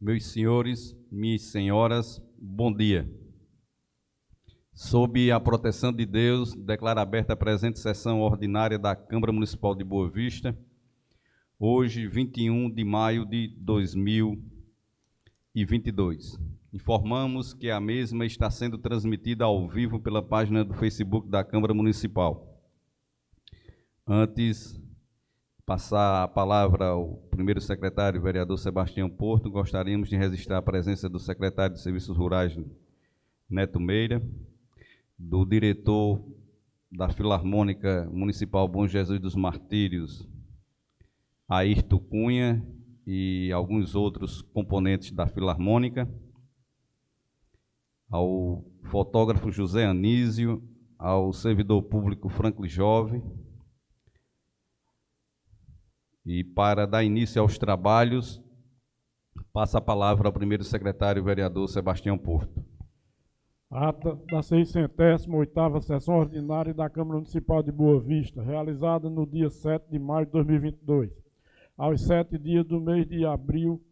Meus senhores, minhas senhoras, bom dia. Sob a proteção de Deus, declaro aberta a presente sessão ordinária da Câmara Municipal de Boa Vista, hoje, 21 de maio de 2022. Informamos que a mesma está sendo transmitida ao vivo pela página do Facebook da Câmara Municipal. Antes de passar a palavra ao primeiro secretário, o vereador Sebastião Porto, gostaríamos de registrar a presença do secretário de Serviços Rurais, Neto Meira, do diretor da Filarmônica Municipal Bom Jesus dos Martírios, Ayrton Cunha, e alguns outros componentes da Filarmônica, ao fotógrafo José Anísio, ao servidor público Franklin Jove. E para dar início aos trabalhos, passa a palavra ao primeiro secretário, o vereador Sebastião Porto. Ata da 608ª Sessão Ordinária da Câmara Municipal de Boa Vista, realizada no dia 7 de maio de 2022. Aos 7 dias do mês de abril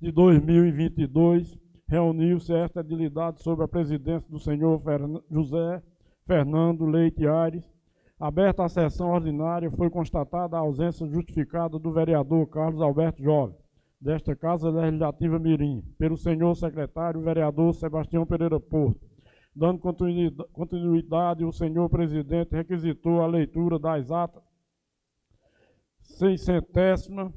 de 2022, reuniu-se esta edilidade sob a presidência do senhor José Fernando Leite Aires. Aberta a sessão ordinária, foi constatada a ausência justificada do vereador Carlos Alberto Jove, desta Casa Legislativa Mirim, pelo senhor secretário, vereador Sebastião Pereira Porto. Dando continuidade, o senhor presidente requisitou a leitura das atas 607ª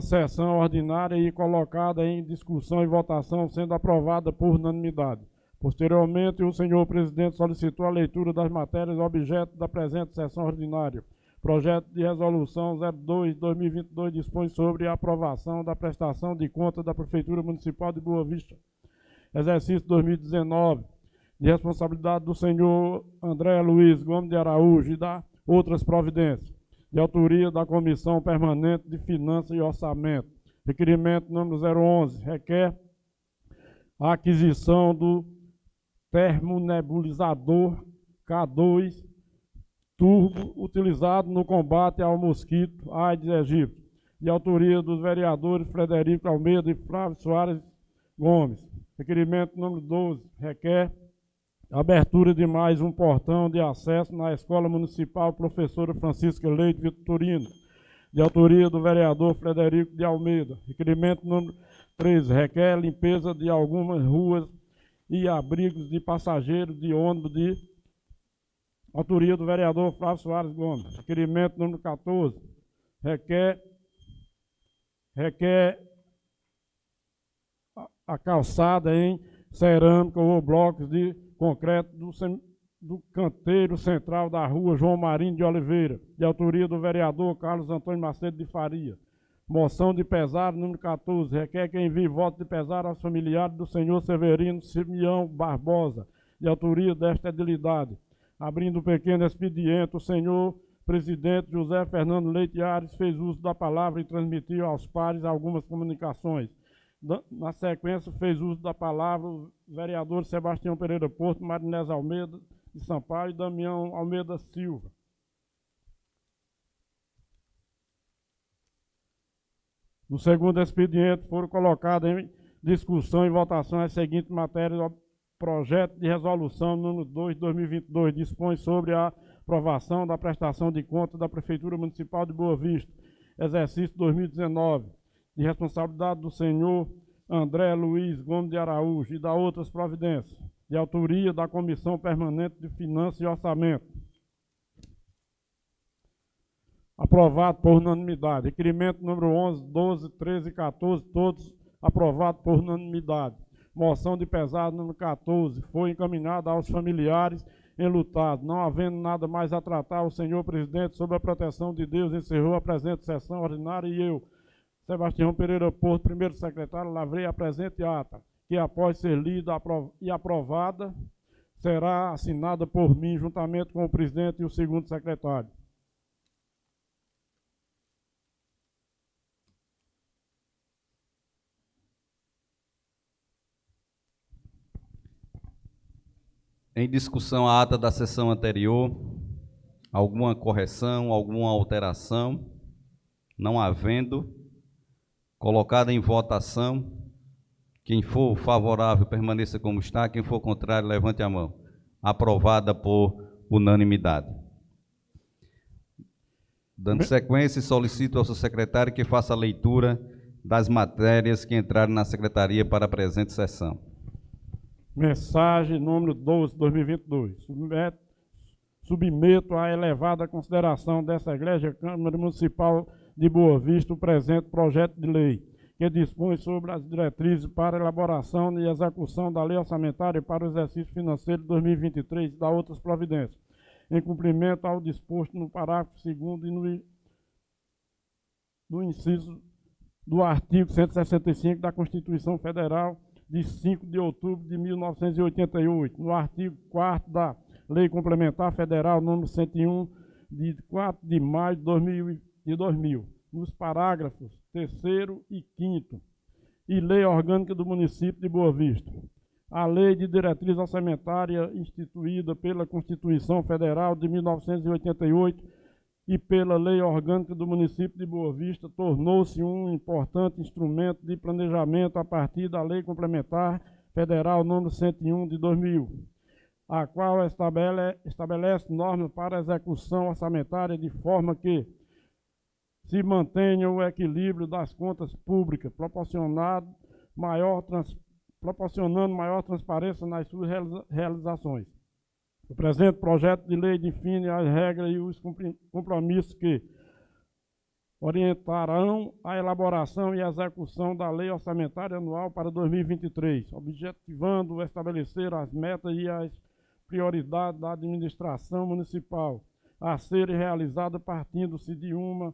sessão ordinária e colocada em discussão e votação, sendo aprovada por unanimidade. Posteriormente, o senhor presidente solicitou a leitura das matérias objeto da presente sessão ordinária. Projeto de resolução 02/2022 dispõe sobre a aprovação da prestação de contas da Prefeitura Municipal de Boa Vista, exercício 2019, de responsabilidade do senhor André Luiz Gomes de Araújo e da outras providências, de autoria da Comissão Permanente de Finanças e Orçamento. Requerimento número 011 requer a aquisição do termonebulizador K2 turbo utilizado no combate ao mosquito Aedes aegypti, de autoria dos vereadores Frederico Almeida e Flávio Soares Gomes. Requerimento número 12 requer a abertura de mais um portão de acesso na Escola Municipal Professora Francisca Leite Vitorino, de autoria do vereador Frederico de Almeida. Requerimento número 13 requer limpeza de algumas ruas e abrigos de passageiros de ônibus de autoria do vereador Flávio Soares Gomes. Requerimento número 14 requer a calçada em cerâmica ou blocos de concreto do canteiro central da rua João Marinho de Oliveira, de autoria do vereador Carlos Antônio Macedo de Faria. Moção de pesar número 14 requer que envie voto de pesar aos familiares do senhor Severino Simeão Barbosa, de autoria desta edilidade. Abrindo um pequeno expediente, o senhor presidente José Fernando Leite Aires fez uso da palavra e transmitiu aos pares algumas comunicações. Na sequência, fez uso da palavra o vereador Sebastião Pereira Porto, Marinés Almeida de Sampaio e Damião Almeida Silva. No segundo expediente, foram colocadas em discussão e votação as seguintes matérias. O projeto de resolução número 2/2022 dispõe sobre a aprovação da prestação de contas da Prefeitura Municipal de Boa Vista, exercício 2019, de responsabilidade do senhor André Luiz Gomes de Araújo e da outras providências, de autoria da Comissão Permanente de Finanças e Orçamento. Aprovado por unanimidade. Requerimento número 11, 12, 13 e 14, todos aprovados por unanimidade. Moção de pesar número 14 foi encaminhada aos familiares enlutados. Não havendo nada mais a tratar, o senhor presidente, sob a proteção de Deus, encerrou a presente sessão ordinária e eu, Sebastião Pereira Porto, primeiro secretário, lavrei a presente ata, que após ser lida e aprovada, será assinada por mim, juntamente com o presidente e o segundo secretário. Em discussão a ata da sessão anterior, alguma correção, alguma alteração? Não havendo, Colocada em votação. Quem for favorável, permaneça como está. Quem for contrário, levante a mão. Aprovada por unanimidade. Dando sequência, solicito ao seu secretário que faça a leitura das matérias que entraram na secretaria para a presente sessão. Mensagem número 12/2022. Submeto à elevada consideração dessa Igreja Câmara Municipal de Boa Vista o presente projeto de lei, que dispõe sobre as diretrizes para elaboração e execução da lei orçamentária para o exercício financeiro de 2023 e da outras providências, em cumprimento ao disposto no parágrafo 2º e no inciso do artigo 165 da Constituição Federal de 5 de outubro de 1988, no artigo 4º da Lei Complementar Federal número 101 de 4 de maio de 2000, nos parágrafos 3º e 5º, e Lei Orgânica do Município de Boa Vista. A Lei de Diretriz Orçamentária instituída pela Constituição Federal de 1988 e pela Lei Orgânica do Município de Boa Vista tornou-se um importante instrumento de planejamento a partir da Lei Complementar Federal número 101 de 2000, a qual estabelece normas para a execução orçamentária de forma que se mantenha o equilíbrio das contas públicas, proporcionando maior transparência nas suas realizações. O presente projeto de lei define as regras e os compromissos que orientarão a elaboração e execução da Lei Orçamentária Anual para 2023, objetivando estabelecer as metas e as prioridades da administração municipal a serem realizadas partindo-se de uma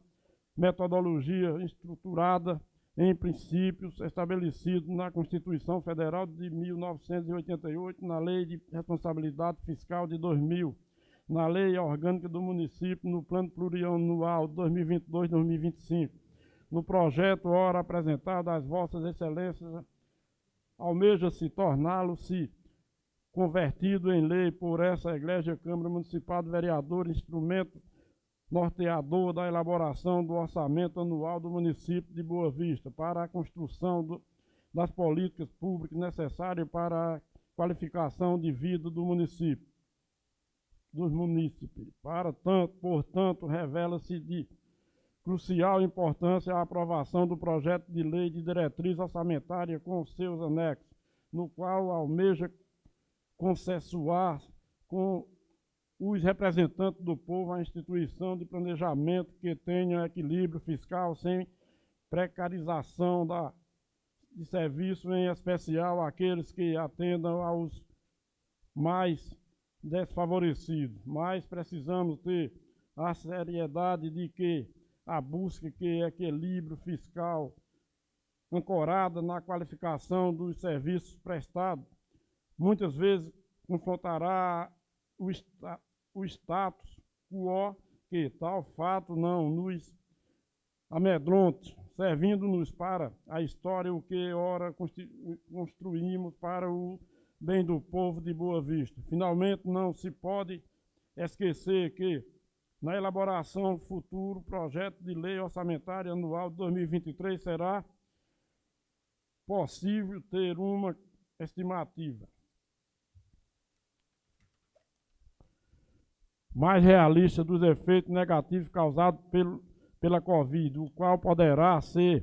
metodologia estruturada em princípios estabelecidos na Constituição Federal de 1988, na Lei de Responsabilidade Fiscal de 2000, na Lei Orgânica do Município, no Plano Plurianual 2022-2025. No projeto, ora apresentado às vossas excelências, almeja-se torná-lo-se convertido em lei por essa Igreja Câmara Municipal de Vereadores, instrumento norteador da elaboração do orçamento anual do município de Boa Vista, para a construção das políticas públicas necessárias para a qualificação de vida do município, dos munícipes. Portanto, revela-se de crucial importância a aprovação do projeto de lei de diretriz orçamentária com seus anexos, no qual almeja consensuar com os representantes do povo a instituição de planejamento que tenha equilíbrio fiscal sem precarização de serviço, em especial aqueles que atendam aos mais desfavorecidos. Mas precisamos ter a seriedade de que a busca que equilíbrio fiscal ancorada na qualificação dos serviços prestados muitas vezes confrontará o status quo, que tal fato não nos amedronte, servindo-nos para a história o que ora construímos para o bem do povo de Boa Vista. Finalmente, não se pode esquecer que, na elaboração do futuro projeto de lei orçamentária anual de 2023, será possível ter uma estimativa mais realista dos efeitos negativos causados pela Covid, o qual poderá ser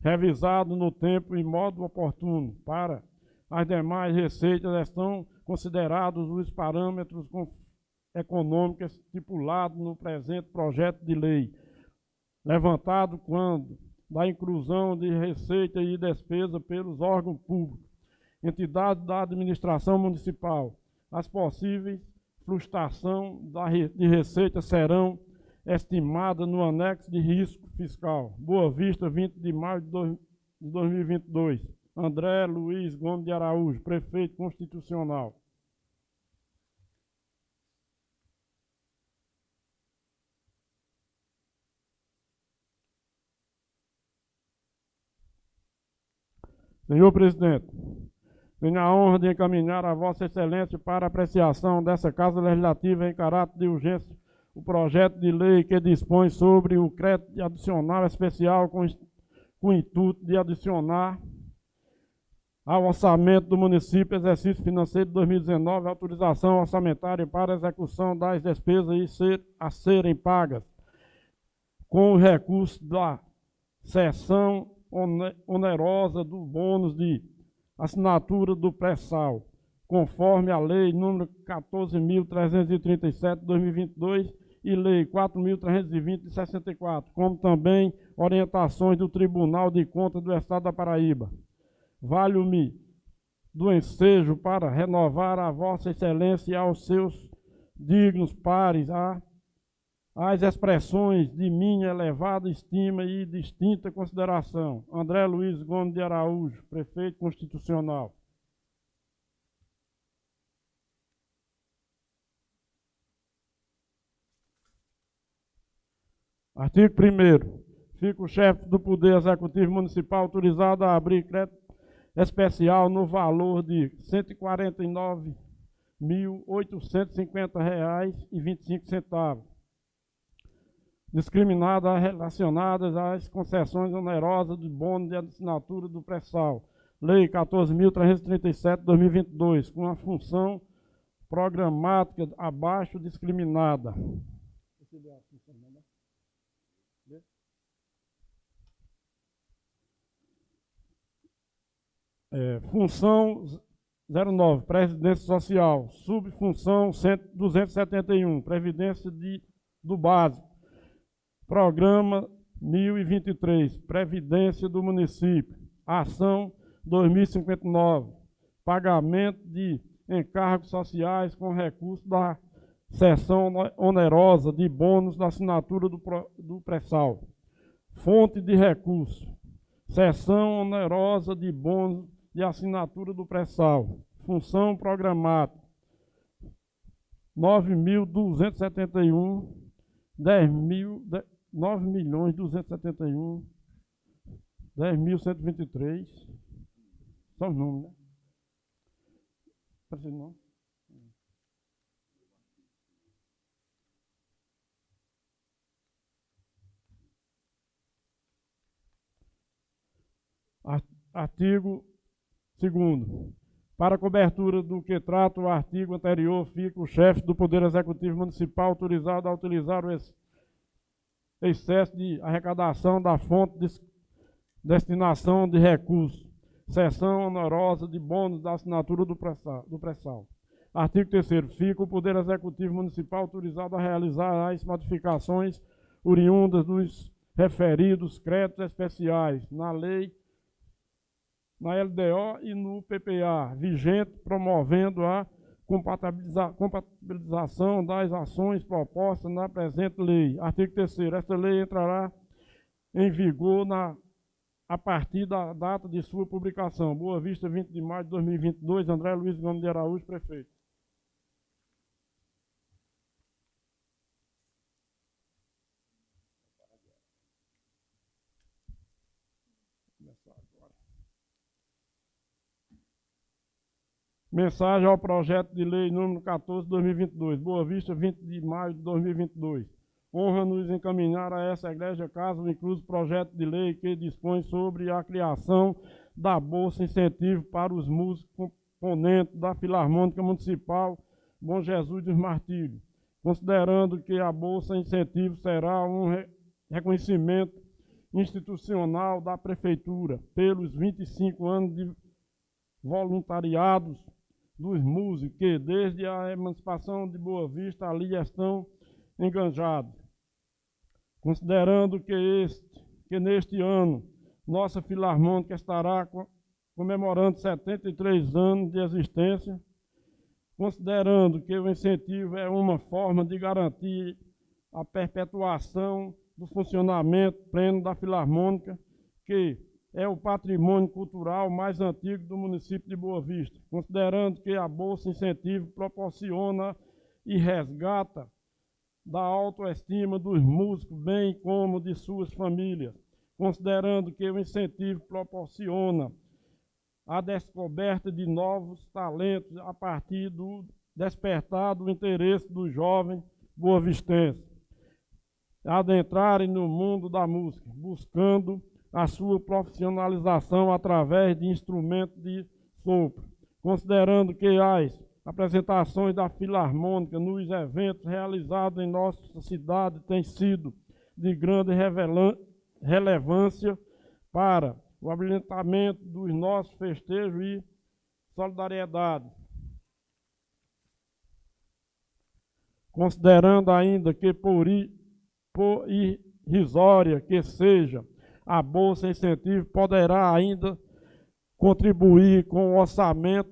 revisado no tempo e modo oportuno. Para as demais receitas estão considerados os parâmetros econômicos estipulados no presente projeto de lei, levantado quando da inclusão de receita e despesa pelos órgãos públicos, entidades da administração municipal. As possíveis flutuação de receita serão estimadas no anexo de risco fiscal. Boa Vista, 20 de maio de 2022. André Luiz Gomes de Araújo, prefeito constitucional. Senhor presidente, tenho a honra de encaminhar a Vossa Excelência para apreciação dessa Casa Legislativa em caráter de urgência o projeto de lei que dispõe sobre o crédito adicional especial com o intuito de adicionar ao orçamento do município, exercício financeiro de 2019, autorização orçamentária para execução das despesas a serem pagas com os recursos da seção onerosa do bônus de assinatura do pré-sal, conforme a Lei nº 14.337 de 2022 e Lei 4.320 de 64, como também orientações do Tribunal de Contas do Estado da Paraíba. Valho-me do ensejo para renovar a Vossa Excelência e aos seus dignos pares as expressões de minha elevada estima e distinta consideração. André Luiz Gomes de Araújo, Prefeito Constitucional. Artigo 1º. Fica o chefe do Poder Executivo Municipal autorizado a abrir crédito especial no valor de R$ 149.850,25, discriminadas relacionadas às concessões onerosas de bônus de assinatura do pré-sal, Lei 14.337 de 2022, com a função programática abaixo discriminada. Função 09, Previdência Social, subfunção 271, Previdência do Básico, Programa 1023, Previdência do Município, Ação 2059, Pagamento de encargos sociais com recurso da seção onerosa de bônus da assinatura do pré-sal. Fonte de recurso, seção onerosa de bônus de assinatura do pré-sal. Função programática, 9.271, 9.271, 10.123. São os números, né? Parece não? Artigo 2º. Para cobertura do que trata o artigo anterior, fica o chefe do Poder Executivo Municipal autorizado a utilizar o excesso de arrecadação da fonte de destinação de recursos, seção onerosa de bônus da assinatura do pré-sal. Artigo 3º. Fica o Poder Executivo Municipal autorizado a realizar as modificações oriundas dos referidos créditos especiais na lei, na LDO e no PPA, vigente, promovendo a compatibilização das ações propostas na presente lei. Artigo 3º. Esta lei entrará em vigor a partir da data de sua publicação. Boa Vista, 20 de maio de 2022. André Luiz Gomes de Araújo, Prefeito. Mensagem ao projeto de lei número 14 de 2022. Boa Vista, 20 de maio de 2022. Honra-nos encaminhar a essa igreja caso incluso projeto de lei que dispõe sobre a criação da Bolsa Incentivo para os músicos componentes da Filarmônica Municipal Bom Jesus dos Martírios, considerando que a Bolsa Incentivo será um reconhecimento institucional da Prefeitura pelos 25 anos de voluntariados dos músicos que, desde a emancipação de Boa Vista, ali estão enganjados. Considerando que neste ano nossa Filarmônica estará comemorando 73 anos de existência, considerando que o incentivo é uma forma de garantir a perpetuação do funcionamento pleno da Filarmônica, que é o patrimônio cultural mais antigo do município de Boa Vista, considerando que a Bolsa Incentivo proporciona e resgata da autoestima dos músicos, bem como de suas famílias, considerando que o incentivo proporciona a descoberta de novos talentos a partir do despertar do interesse dos jovens boavistenses, adentrarem no mundo da música, buscando a sua profissionalização através de instrumentos de sopro, considerando que as apresentações da Filarmônica nos eventos realizados em nossa cidade têm sido de grande relevância para o habilitamento dos nossos festejos e solidariedade. Considerando ainda que por irrisória que seja, a Bolsa Incentivo poderá ainda contribuir com o orçamento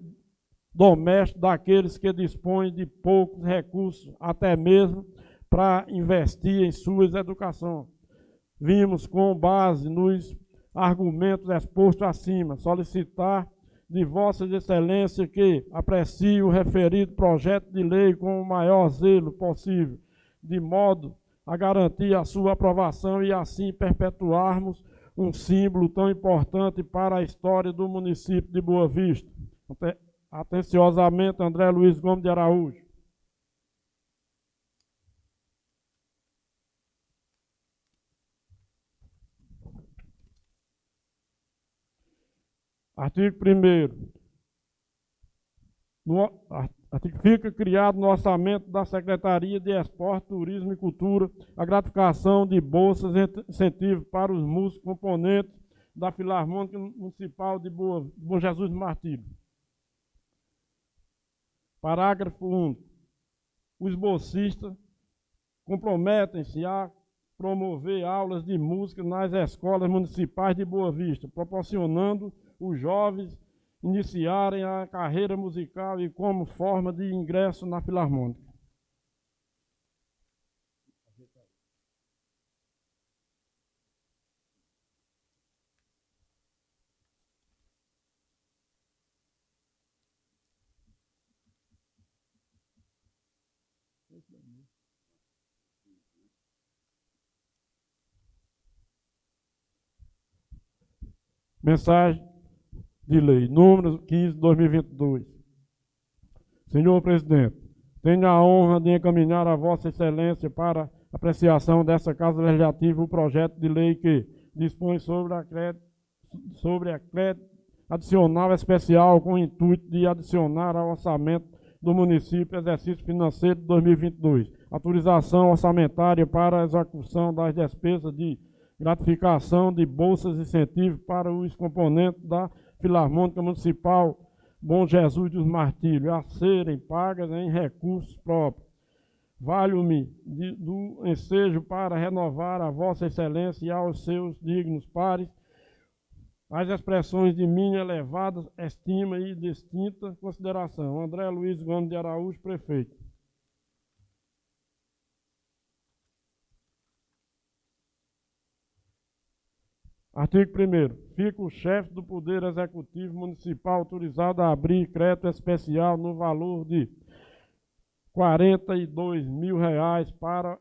doméstico daqueles que dispõem de poucos recursos, até mesmo para investir em suas educações. Vimos, com base nos argumentos expostos acima, solicitar de Vossas Excelências que apreciem o referido projeto de lei com o maior zelo possível, de modo a garantir a sua aprovação e assim perpetuarmos um símbolo tão importante para a história do município de Boa Vista. Atenciosamente, André Luiz Gomes de Araújo. Artigo 1º. Fica criado no orçamento da Secretaria de Esporte, Turismo e Cultura a gratificação de bolsas de incentivo para os músicos componentes da Filarmônica Municipal de Bom Jesus do Martírio. Parágrafo 1º. Os bolsistas comprometem-se a promover aulas de música nas escolas municipais de Boa Vista, proporcionando os jovens iniciarem a carreira musical e como forma de ingresso na Filarmônica. Mensagem de lei, número 15 de 2022. Senhor Presidente, tenho a honra de encaminhar a Vossa Excelência para apreciação dessa Casa Legislativa o projeto de lei que dispõe sobre a crédito adicional especial com o intuito de adicionar ao orçamento do município exercício financeiro de 2022. Autorização orçamentária para a execução das despesas de gratificação de bolsas de incentivo para os componentes da Filarmônica Municipal Bom Jesus dos Martírios, a serem pagas em recursos próprios. Valho-me do ensejo para renovar a Vossa Excelência e aos seus dignos pares as expressões de minha elevada estima e distinta consideração. André Luiz Gomes de Araújo, prefeito. Artigo 1º. Fica o chefe do Poder Executivo Municipal autorizado a abrir crédito especial no valor de R$ 42.000 para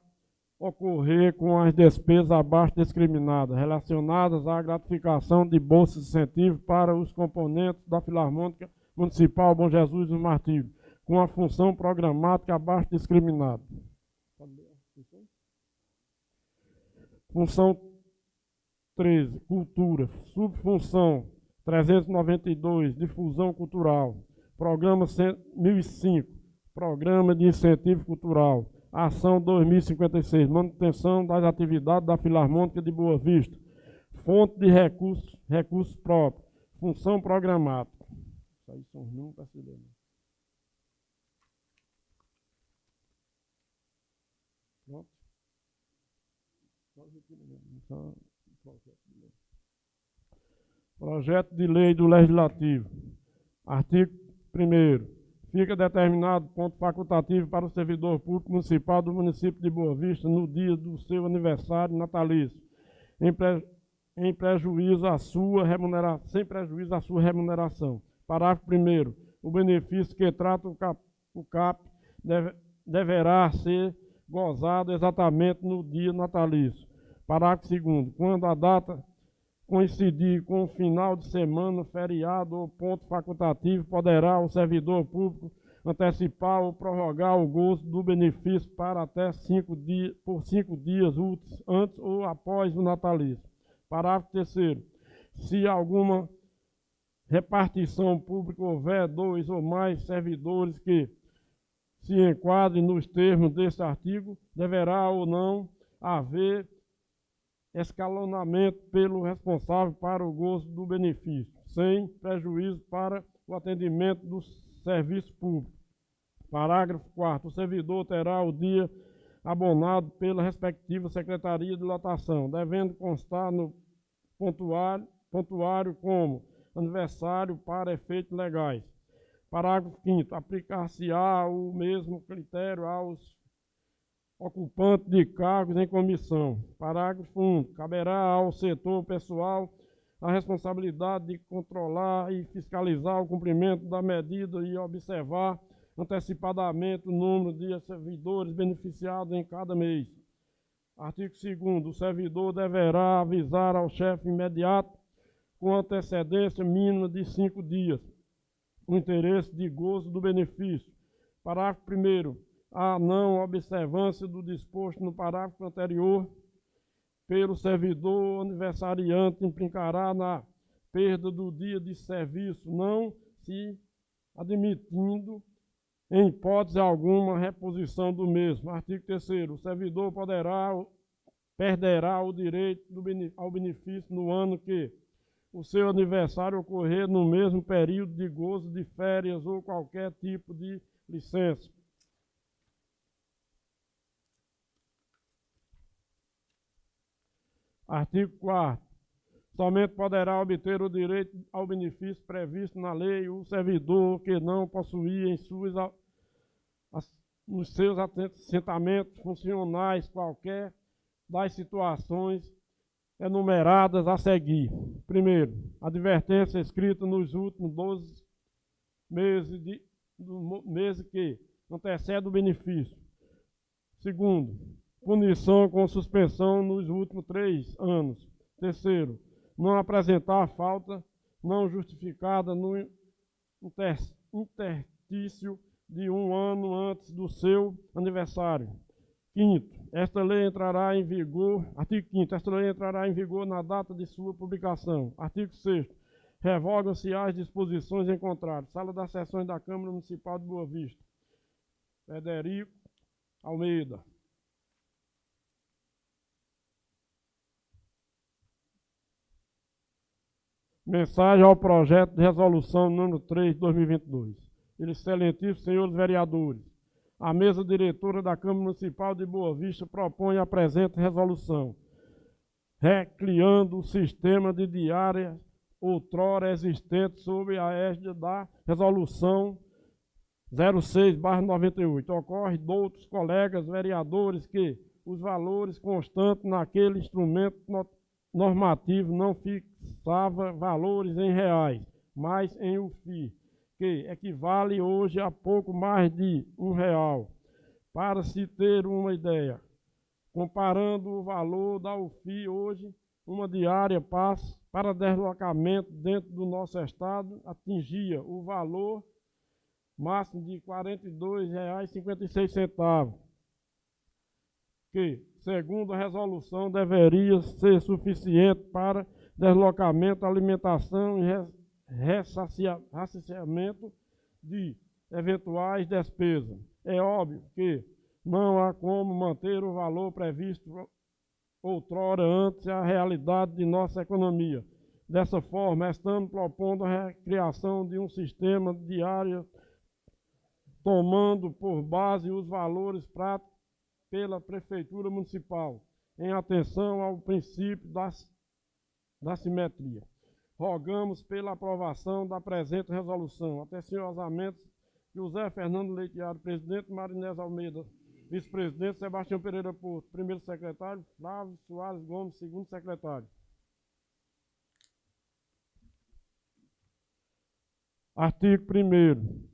ocorrer com as despesas abaixo discriminadas, relacionadas à gratificação de bolsas de incentivo para os componentes da Filarmônica Municipal Bom Jesus dos Martírios, com a função programática abaixo discriminada. Função 13, Cultura. Subfunção 392, Difusão Cultural. Programa 1005, Programa de Incentivo Cultural. Ação 2056, Manutenção das atividades da Filarmônica de Boa Vista. Fonte de recursos próprios. Função programática. Isso aí são os números para se ler. Pronto. Projeto de lei do Legislativo. Artigo 1º. Fica determinado ponto facultativo para o servidor público municipal do município de Boa Vista no dia do seu aniversário natalício, sem prejuízo à sua remuneração. Parágrafo 1º. O benefício que trata o CAP deverá ser gozado exatamente no dia natalício. Parágrafo 2º. Quando a data coincidir com o final de semana, feriado ou ponto facultativo, poderá o servidor público antecipar ou prorrogar o gozo do benefício para até 5 dias úteis, antes ou após o natalício. Parágrafo 3º. Se alguma repartição pública houver 2 ou mais servidores que se enquadrem nos termos deste artigo, deverá ou não haver escalonamento pelo responsável para o gozo do benefício, sem prejuízo para o atendimento do serviço público. Parágrafo 4º. O servidor terá o dia abonado pela respectiva Secretaria de Lotação, devendo constar no pontuário como aniversário para efeitos legais. Parágrafo 5º. Aplicar-se-á o mesmo critério aos ocupantes de cargos em comissão. Parágrafo 1º. Caberá ao setor pessoal a responsabilidade de controlar e fiscalizar o cumprimento da medida e observar antecipadamente o número de servidores beneficiados em cada mês. Artigo 2º. O servidor deverá avisar ao chefe imediato, com antecedência mínima de 5 dias, o interesse de gozo do benefício. Parágrafo 1º. A não observância do disposto no parágrafo anterior pelo servidor aniversariante implicará na perda do dia de serviço, não se admitindo, em hipótese alguma, reposição do mesmo. Artigo 3º. O servidor perderá o direito ao benefício no ano que o seu aniversário ocorrer no mesmo período de gozo de férias ou qualquer tipo de licença. Artigo 4º. Somente poderá obter o direito ao benefício previsto na lei o servidor que não possuía nos seus assentamentos funcionais qualquer das situações enumeradas a seguir. Primeiro, advertência escrita nos últimos 12 meses do mês que antecede o benefício. Segundo, punição com suspensão nos últimos 3 anos. Terceiro, não apresentar falta não justificada no interstício de 1 ano antes do seu aniversário. Quinto, esta lei entrará em vigor, artigo 5º, esta lei entrará em vigor na data de sua publicação. Artigo 6º, revogam-se as disposições em contrário. Sala das Sessões da Câmara Municipal de Boa Vista. Frederico Almeida. Mensagem ao projeto de resolução número 3 de 2022. Excelentíssimos senhores vereadores, a mesa diretora da Câmara Municipal de Boa Vista propõe a presente resolução, recriando o sistema de diárias outrora existente sob a égide da resolução 06/98. Ocorre de outros colegas vereadores que os valores constantes naquele instrumento normativo não fixava valores em reais, mas em UFI, que equivale hoje a pouco mais de R$1. Para se ter uma ideia, comparando o valor da UFI hoje, uma diária para deslocamento dentro do nosso estado atingia o valor máximo de R$ 42,56, que, segundo a resolução, deveria ser suficiente para deslocamento, alimentação e ressarcimento de eventuais despesas. É óbvio que não há como manter o valor previsto outrora ante a realidade de nossa economia. Dessa forma, estamos propondo a criação de um sistema diário tomando por base os valores práticos pela Prefeitura Municipal, em atenção ao princípio da simetria. Rogamos pela aprovação da presente resolução. Atenciosamente, José Fernando Leiteado, presidente, Marinés Almeida, vice-presidente, Sebastião Pereira Porto, primeiro secretário, Flávio Soares Gomes, segundo secretário. Artigo 1º.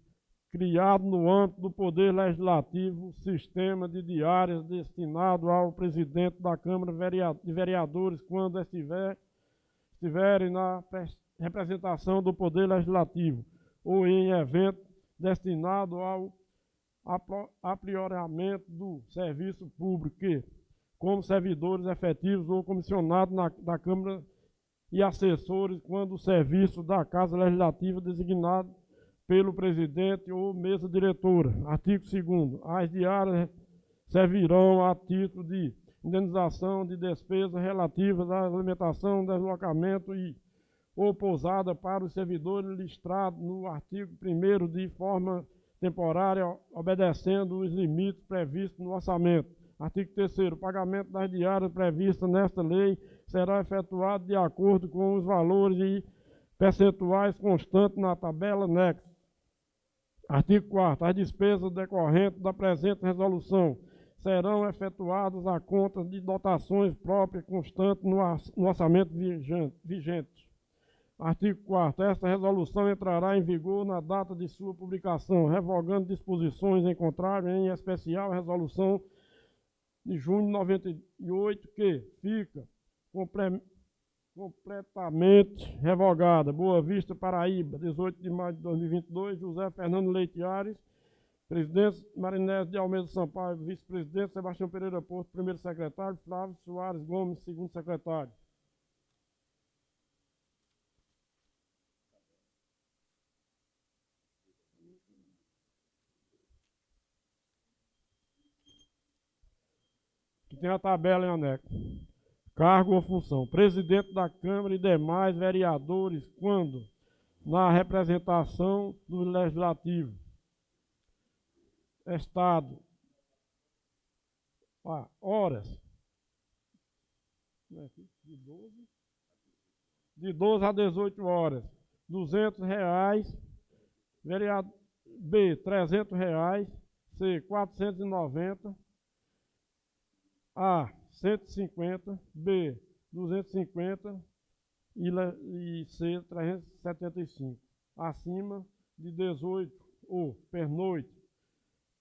Criado no âmbito do Poder Legislativo, sistema de diárias destinado ao presidente da Câmara de Vereadores quando estiverem na representação do Poder Legislativo ou em evento destinado ao aprimoramento do serviço público que, como servidores efetivos ou comissionados da Câmara e assessores quando o serviço da Casa Legislativa designado pelo presidente ou mesa diretora. Artigo 2º. As diárias servirão a título de indenização de despesas relativas à alimentação, deslocamento e ou pousada para os servidores listados no artigo 1º de forma temporária, obedecendo os limites previstos no orçamento. Artigo 3º. O pagamento das diárias previstas nesta lei será efetuado de acordo com os valores e percentuais constantes na tabela anexa. Artigo 4º. As despesas decorrentes da presente resolução serão efetuadas a conta de dotações próprias constantes no orçamento vigente. Artigo 4º. Esta resolução entrará em vigor na data de sua publicação, revogando disposições em contrário, em especial a resolução de junho de 98, que fica completamente revogada. Boa Vista, Paraíba, 18 de maio de 2022, José Fernando Leite Ares, presidente Marinés de Almeida Sampaio, vice-presidente Sebastião Pereira Porto, primeiro secretário, Flávio Soares Gomes, segundo secretário. Aqui tem a tabela em anexo. Cargo ou função. Presidente da Câmara e demais vereadores, quando na representação do Legislativo. Estado. Horas. De 12 a 18 horas. R$200. Vereador B, R$300. C, 490. A, 150, B, 250 e C, 375. Acima de 18 ou pernoite.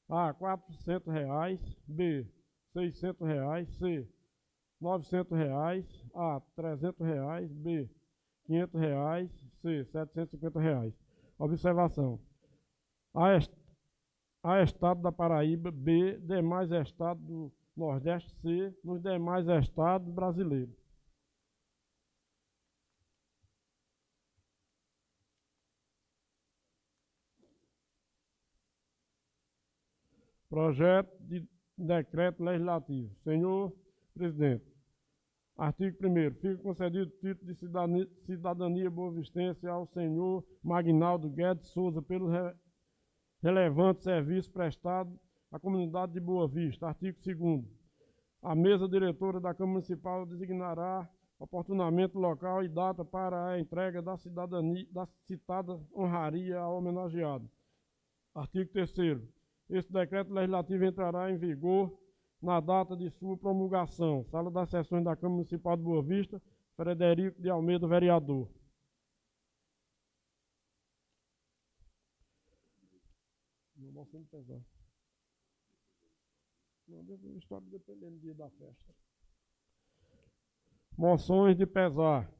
A, R$400, B, R$600, C, R$900, A, R$300, B, R$500, C, R$750. Observação. A Estado da Paraíba, B, demais estados do Nordeste, C, nos demais estados brasileiros. Projeto de decreto legislativo. Senhor Presidente, artigo 1º. Fica concedido o título de cidadania boavistense ao senhor Magnaldo Guedes Souza pelo relevante serviço prestado à comunidade de Boa Vista. Artigo 2º. A mesa diretora da Câmara Municipal designará oportunamente local e data para a entrega da citada honraria ao homenageado. Artigo 3º. Este decreto legislativo entrará em vigor na data de sua promulgação. Sala das Sessões da Câmara Municipal de Boa Vista, Frederico de Almeida, vereador. Moção de pesar. Não, história dependendo do dia da festa. Moções de pesar.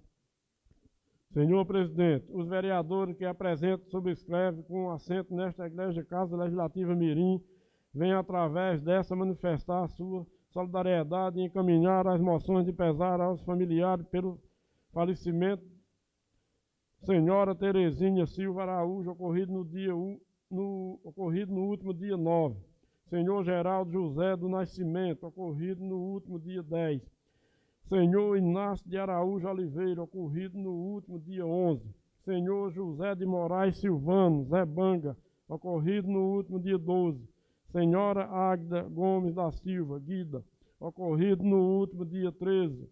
Senhor Presidente, os vereadores que apresentam subscrevem com assento nesta Igreja Casa Legislativa Mirim, vêm através dessa manifestar a sua solidariedade e encaminhar as moções de pesar aos familiares pelo falecimento Senhora Terezinha Silva Araújo, ocorrido no último dia 9. Senhor Geraldo José do Nascimento, ocorrido no último dia 10. Senhor Inácio de Araújo Oliveira, ocorrido no último dia 11. Senhor José de Moraes Silvano, Zé Banga, ocorrido no último dia 12. Senhora Águida Gomes da Silva, Guida, ocorrido no último dia 13.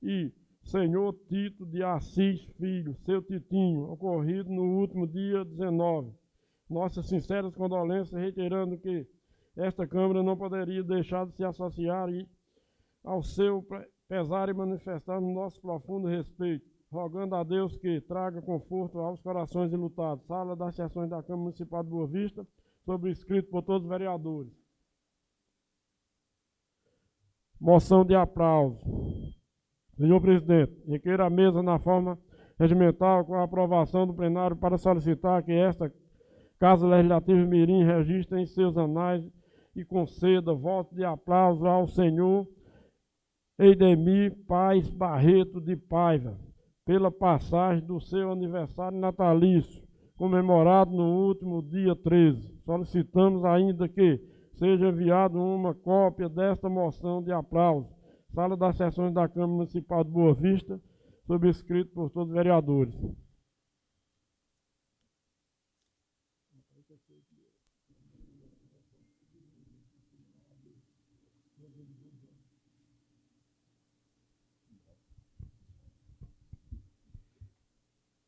E Senhor Tito de Assis Filho, seu Titinho, ocorrido no último dia 19. Nossas sinceras condolências, reiterando que esta Câmara não poderia deixar de se associar ao seu pesar e manifestar no nosso profundo respeito, rogando a Deus que traga conforto aos corações enlutados. Sala das Sessões da Câmara Municipal de Boa Vista, sobrescrito por todos os vereadores. Moção de aplauso. Senhor Presidente, requeiro a mesa na forma regimental com a aprovação do plenário para solicitar que esta Casa Legislativa Mirim registre em seus anais e conceda voto de aplauso ao senhor Eidemir Paz Barreto de Paiva, pela passagem do seu aniversário natalício, comemorado no último dia 13. Solicitamos ainda que seja enviada uma cópia desta moção de aplauso, Sala das Sessões da Câmara Municipal de Boa Vista, subscrito por todos os vereadores.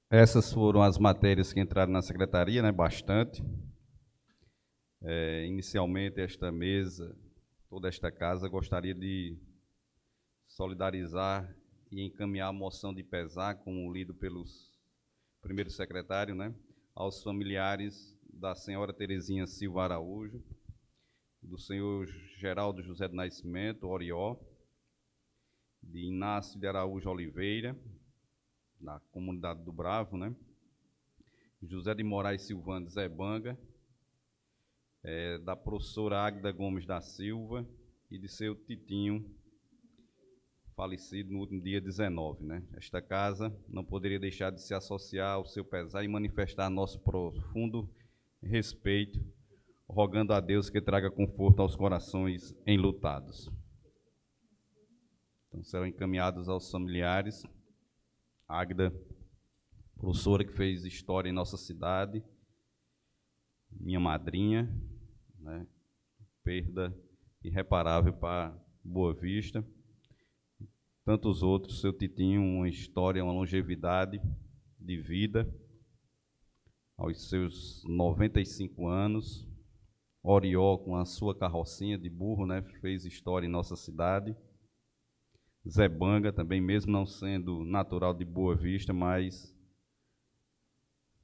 Essas foram as matérias que entraram na secretaria, né? Bastante. Inicialmente, esta mesa, toda esta casa, gostaria de solidarizar e encaminhar a moção de pesar, como lido pelos primeiro secretário, né? Aos familiares da senhora Terezinha Silva Araújo, do senhor Geraldo José do Nascimento, Orió, de Inácio de Araújo Oliveira, da comunidade do Bravo, né? José de Moraes Silvano Zé Banga, da professora Águida Gomes da Silva e de seu Titinho, falecido no último dia 19, né? Esta casa não poderia deixar de se associar ao seu pesar e manifestar nosso profundo respeito, rogando a Deus que traga conforto aos corações enlutados. Então, serão encaminhados aos familiares. Águida, professora que fez história em nossa cidade, minha madrinha, né? Perda irreparável para Boa Vista. Tantos outros, seu Titinho, uma história, uma longevidade de vida, aos seus 95 anos. Orió, com a sua carrocinha de burro, né? Fez história em nossa cidade. Zé Banga, também, mesmo não sendo natural de Boa Vista, mas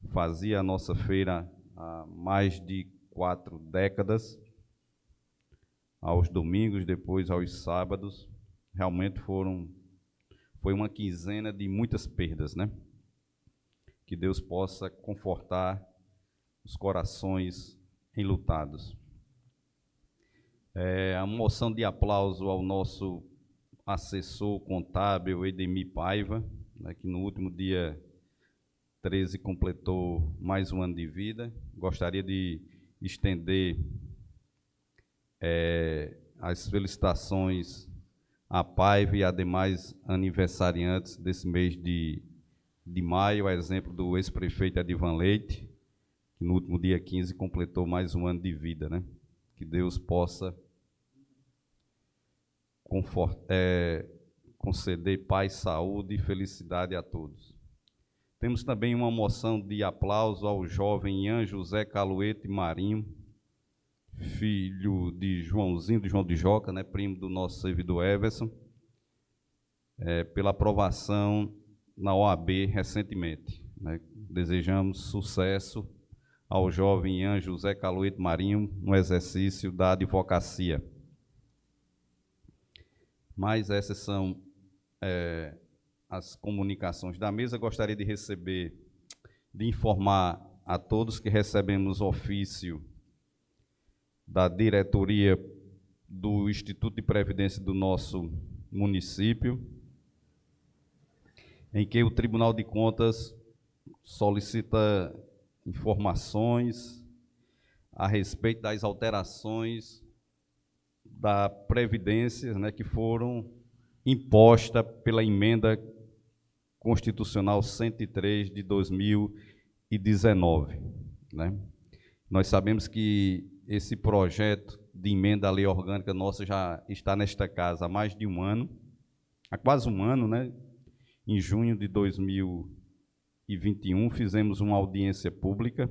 fazia a nossa feira há mais de 4 décadas, aos domingos, depois aos sábados. Realmente foi uma quinzena de muitas perdas, né? Que Deus possa confortar os corações enlutados. A moção de aplauso ao nosso assessor contábil Eidemir Paiva, né, que no último dia 13 completou mais um ano de vida. Gostaria de estender as felicitações a Paiva e a demais aniversariantes desse mês de maio, a exemplo do ex-prefeito Adivan Leite, que no último dia 15 completou mais um ano de vida, né? Que Deus possa conceder paz, saúde e felicidade a todos. Temos também uma moção de aplauso ao jovem Ian José Caluete Marinho, filho de Joãozinho, de João de Joca, né, primo do nosso servidor Everson, pela aprovação na OAB recentemente, né? Desejamos sucesso ao jovem Ian José Caluete Marinho no exercício da advocacia. Mas essas são as comunicações da mesa. Gostaria de informar a todos que recebemos ofício da diretoria do Instituto de Previdência do nosso município, em que o Tribunal de Contas solicita informações a respeito das alterações da Previdência, né, que foram impostas pela Emenda Constitucional 103 de 2019. Né? Nós sabemos que esse projeto de emenda à lei orgânica nossa já está nesta casa há mais de um ano, há quase um ano, né? Em junho de 2021, fizemos uma audiência pública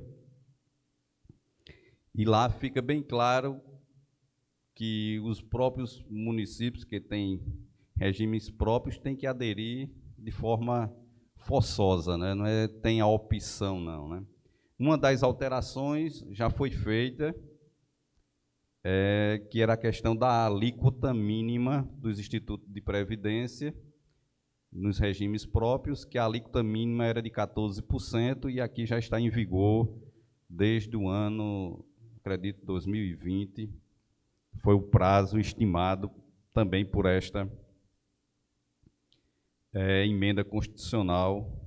e lá fica bem claro que os próprios municípios que têm regimes próprios têm que aderir de forma forçosa, né? Não tem a opção, não, né? Uma das alterações já foi feita, que era a questão da alíquota mínima dos institutos de previdência nos regimes próprios, que a alíquota mínima era de 14% e aqui já está em vigor desde o ano, acredito, 2020, foi o prazo estimado também por esta emenda constitucional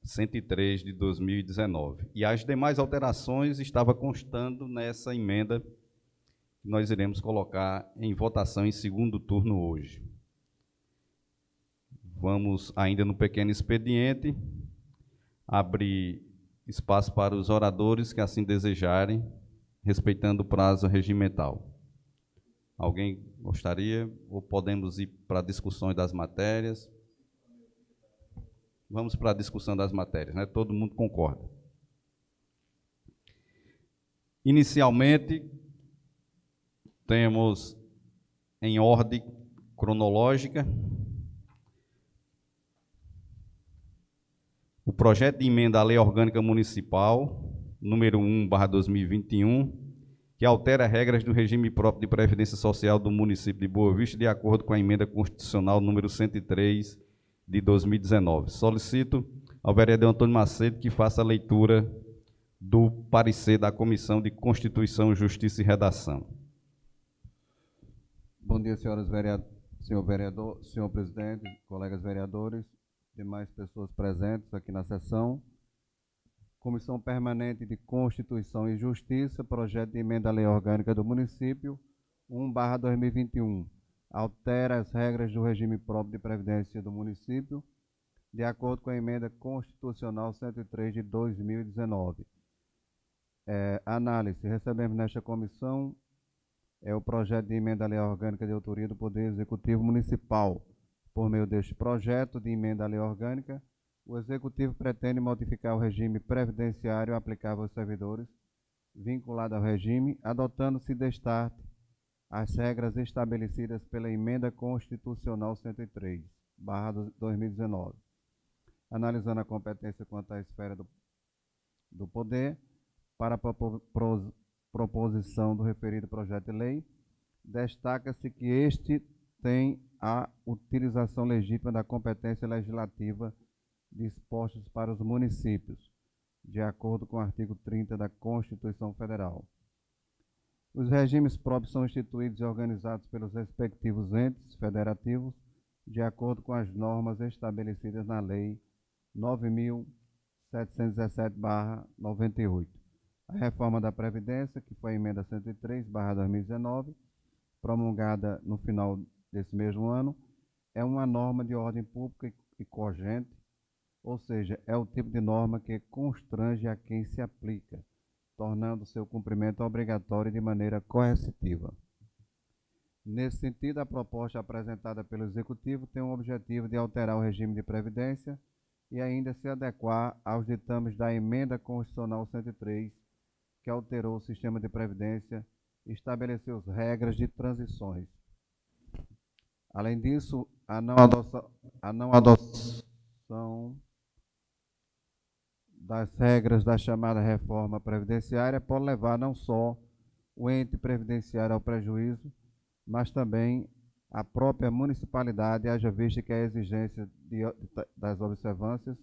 103 de 2019. E as demais alterações estavam constando nessa emenda que nós iremos colocar em votação em segundo turno hoje. Vamos, ainda no pequeno expediente, abrir espaço para os oradores que assim desejarem, respeitando o prazo regimental. Alguém gostaria? Ou podemos ir para a discussão das matérias? Vamos para a discussão das matérias, né? Todo mundo concorda. Inicialmente, temos em ordem cronológica o projeto de emenda à Lei Orgânica Municipal, número 1/2021, que altera regras do regime próprio de previdência social do município de Boa Vista, de acordo com a emenda constitucional número 103 de 2019. Solicito ao vereador Antônio Macedo que faça a leitura do parecer da Comissão de Constituição, Justiça e Redação. Bom dia, senhor vereador, senhor presidente, colegas vereadores, demais pessoas presentes aqui na sessão. Comissão Permanente de Constituição e Justiça, projeto de emenda à Lei Orgânica do Município, 1/2021. Altera as regras do regime próprio de previdência do município, de acordo com a emenda constitucional 103 de 2019. Análise. Recebemos nesta comissão o projeto de emenda à Lei Orgânica de autoria do Poder Executivo Municipal. Por meio deste projeto de emenda à Lei Orgânica, o Executivo pretende modificar o regime previdenciário aplicável aos servidores vinculado ao regime, adotando-se destarte as regras estabelecidas pela Emenda Constitucional 103/2019. Analisando a competência quanto à esfera do poder, para a proposição do referido projeto de lei, destaca-se que este tem a utilização legítima da competência legislativa dispostos para os municípios, de acordo com o artigo 30 da Constituição Federal. Os regimes próprios são instituídos e organizados pelos respectivos entes federativos, de acordo com as normas estabelecidas na Lei 9.717/98. A reforma da Previdência, que foi a emenda 103/2019, promulgada no final desse mesmo ano, é uma norma de ordem pública e cogente, ou seja, é o tipo de norma que constrange a quem se aplica, tornando seu cumprimento obrigatório de maneira coercitiva. Nesse sentido, a proposta apresentada pelo Executivo tem o objetivo de alterar o regime de previdência e ainda se adequar aos ditames da Emenda Constitucional 103, que alterou o sistema de previdência e estabeleceu regras de transições. Além disso, a não adoção das regras da chamada reforma previdenciária pode levar não só o ente previdenciário ao prejuízo, mas também a própria municipalidade, haja vista que a exigência das observâncias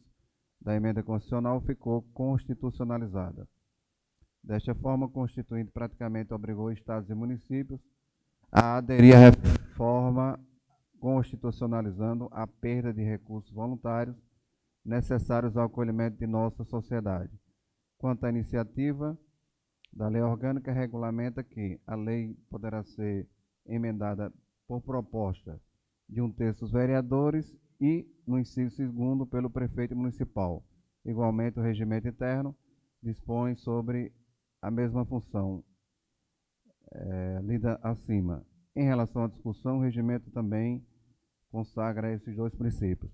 da emenda constitucional ficou constitucionalizada. Desta forma, o Constituinte praticamente obrigou estados e municípios a aderir à reforma, constitucionalizando a perda de recursos voluntários necessários ao acolhimento de nossa sociedade. Quanto à iniciativa da lei orgânica, regulamenta que a lei poderá ser emendada por proposta de 1/3 dos vereadores e, no inciso 2º, pelo prefeito municipal. Igualmente, o regimento interno dispõe sobre a mesma função lida acima. Em relação à discussão, o regimento também consagra esses dois princípios.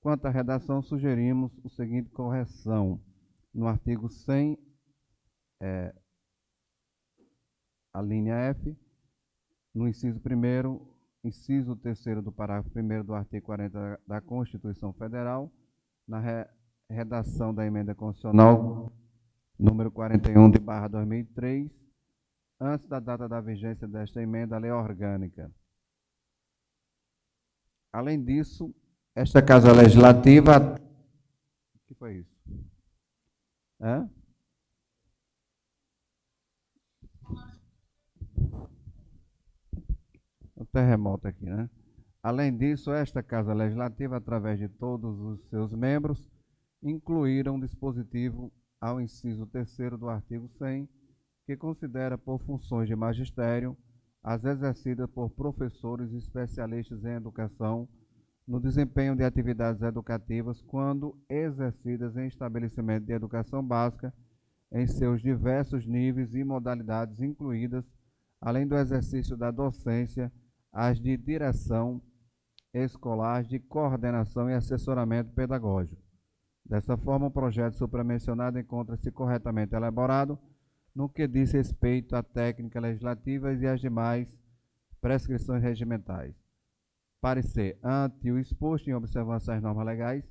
Quanto à redação, sugerimos o seguinte correção. No artigo 100, a linha F, no inciso 1º, inciso 3º do parágrafo 1º do artigo 40 da Constituição Federal, na redação da emenda constitucional número 41 de /2003, antes da data da vigência desta emenda, a lei orgânica. Além disso, esta Casa Legislativa... O que foi isso? O terremoto aqui, né? Além disso, esta Casa Legislativa, através de todos os seus membros, incluíram um dispositivo ao inciso 3º do artigo 100, que considera por funções de magistério as exercidas por professores e especialistas em educação no desempenho de atividades educativas quando exercidas em estabelecimento de educação básica em seus diversos níveis e modalidades incluídas, além do exercício da docência, as de direção escolar, de coordenação e assessoramento pedagógico. Dessa forma, o projeto supramencionado encontra-se corretamente elaborado no que diz respeito à técnica legislativa e às demais prescrições regimentais. Parecer, ante o exposto em observância às normas legais,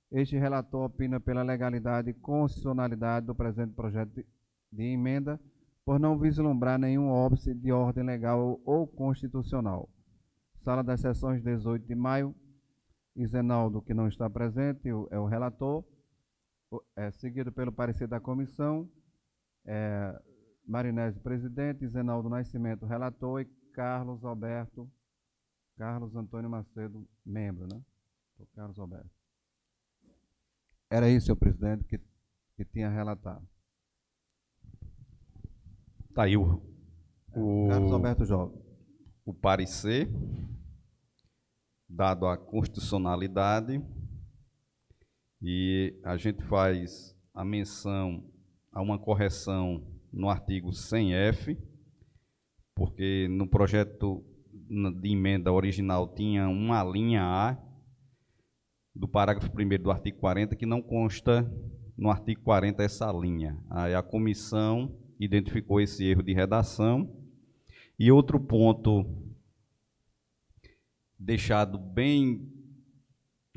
este relator opina pela legalidade e constitucionalidade do presente projeto de emenda, por não vislumbrar nenhum óbice de ordem legal ou constitucional. Sala das Sessões, 18 de maio. Isenaldo, que não está presente, é o relator, seguido pelo parecer da comissão, Marinese, presidente, Isenaldo Nascimento, relator, e Carlos Antônio Macedo, membro, né? O Carlos Alberto. Era isso, senhor presidente, que tinha relatado. Está aí Carlos Alberto Jovem. o parecer, dado a constitucionalidade, e a gente faz a menção a uma correção no artigo 100F, porque no projeto de emenda original tinha uma linha A do parágrafo 1º do artigo 40 que não consta no artigo 40 essa linha. Aí a comissão identificou esse erro de redação. E outro ponto deixado bem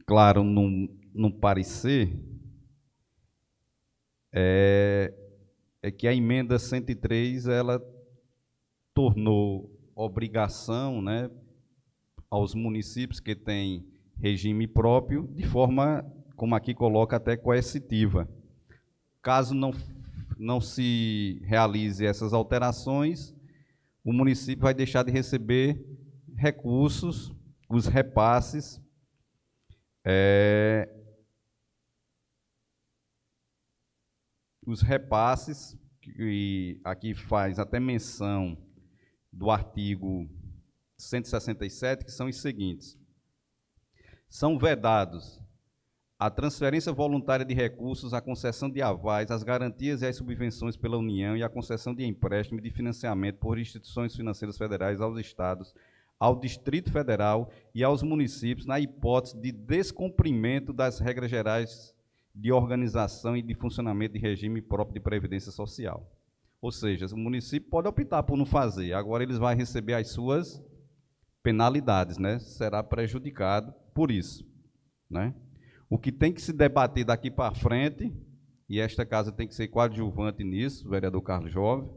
claro no parecer é que a emenda 103 ela tornou obrigação, né, aos municípios que têm regime próprio, de forma, como aqui coloca, até coercitiva. Caso não se realize essas alterações, o município vai deixar de receber recursos, os repasses, que aqui faz até menção do artigo 167, que são os seguintes: são vedados a transferência voluntária de recursos, a concessão de avais, as garantias e as subvenções pela União e a concessão de empréstimo e de financiamento por instituições financeiras federais aos estados, ao Distrito Federal e aos municípios, na hipótese de descumprimento das regras gerais de organização e de funcionamento de regime próprio de previdência social. Ou seja, o município pode optar por não fazer, agora eles vão receber as suas penalidades, né? Será prejudicado por isso, né? O que tem que se debater daqui para frente, e esta casa tem que ser coadjuvante nisso, vereador Carlos Jovem,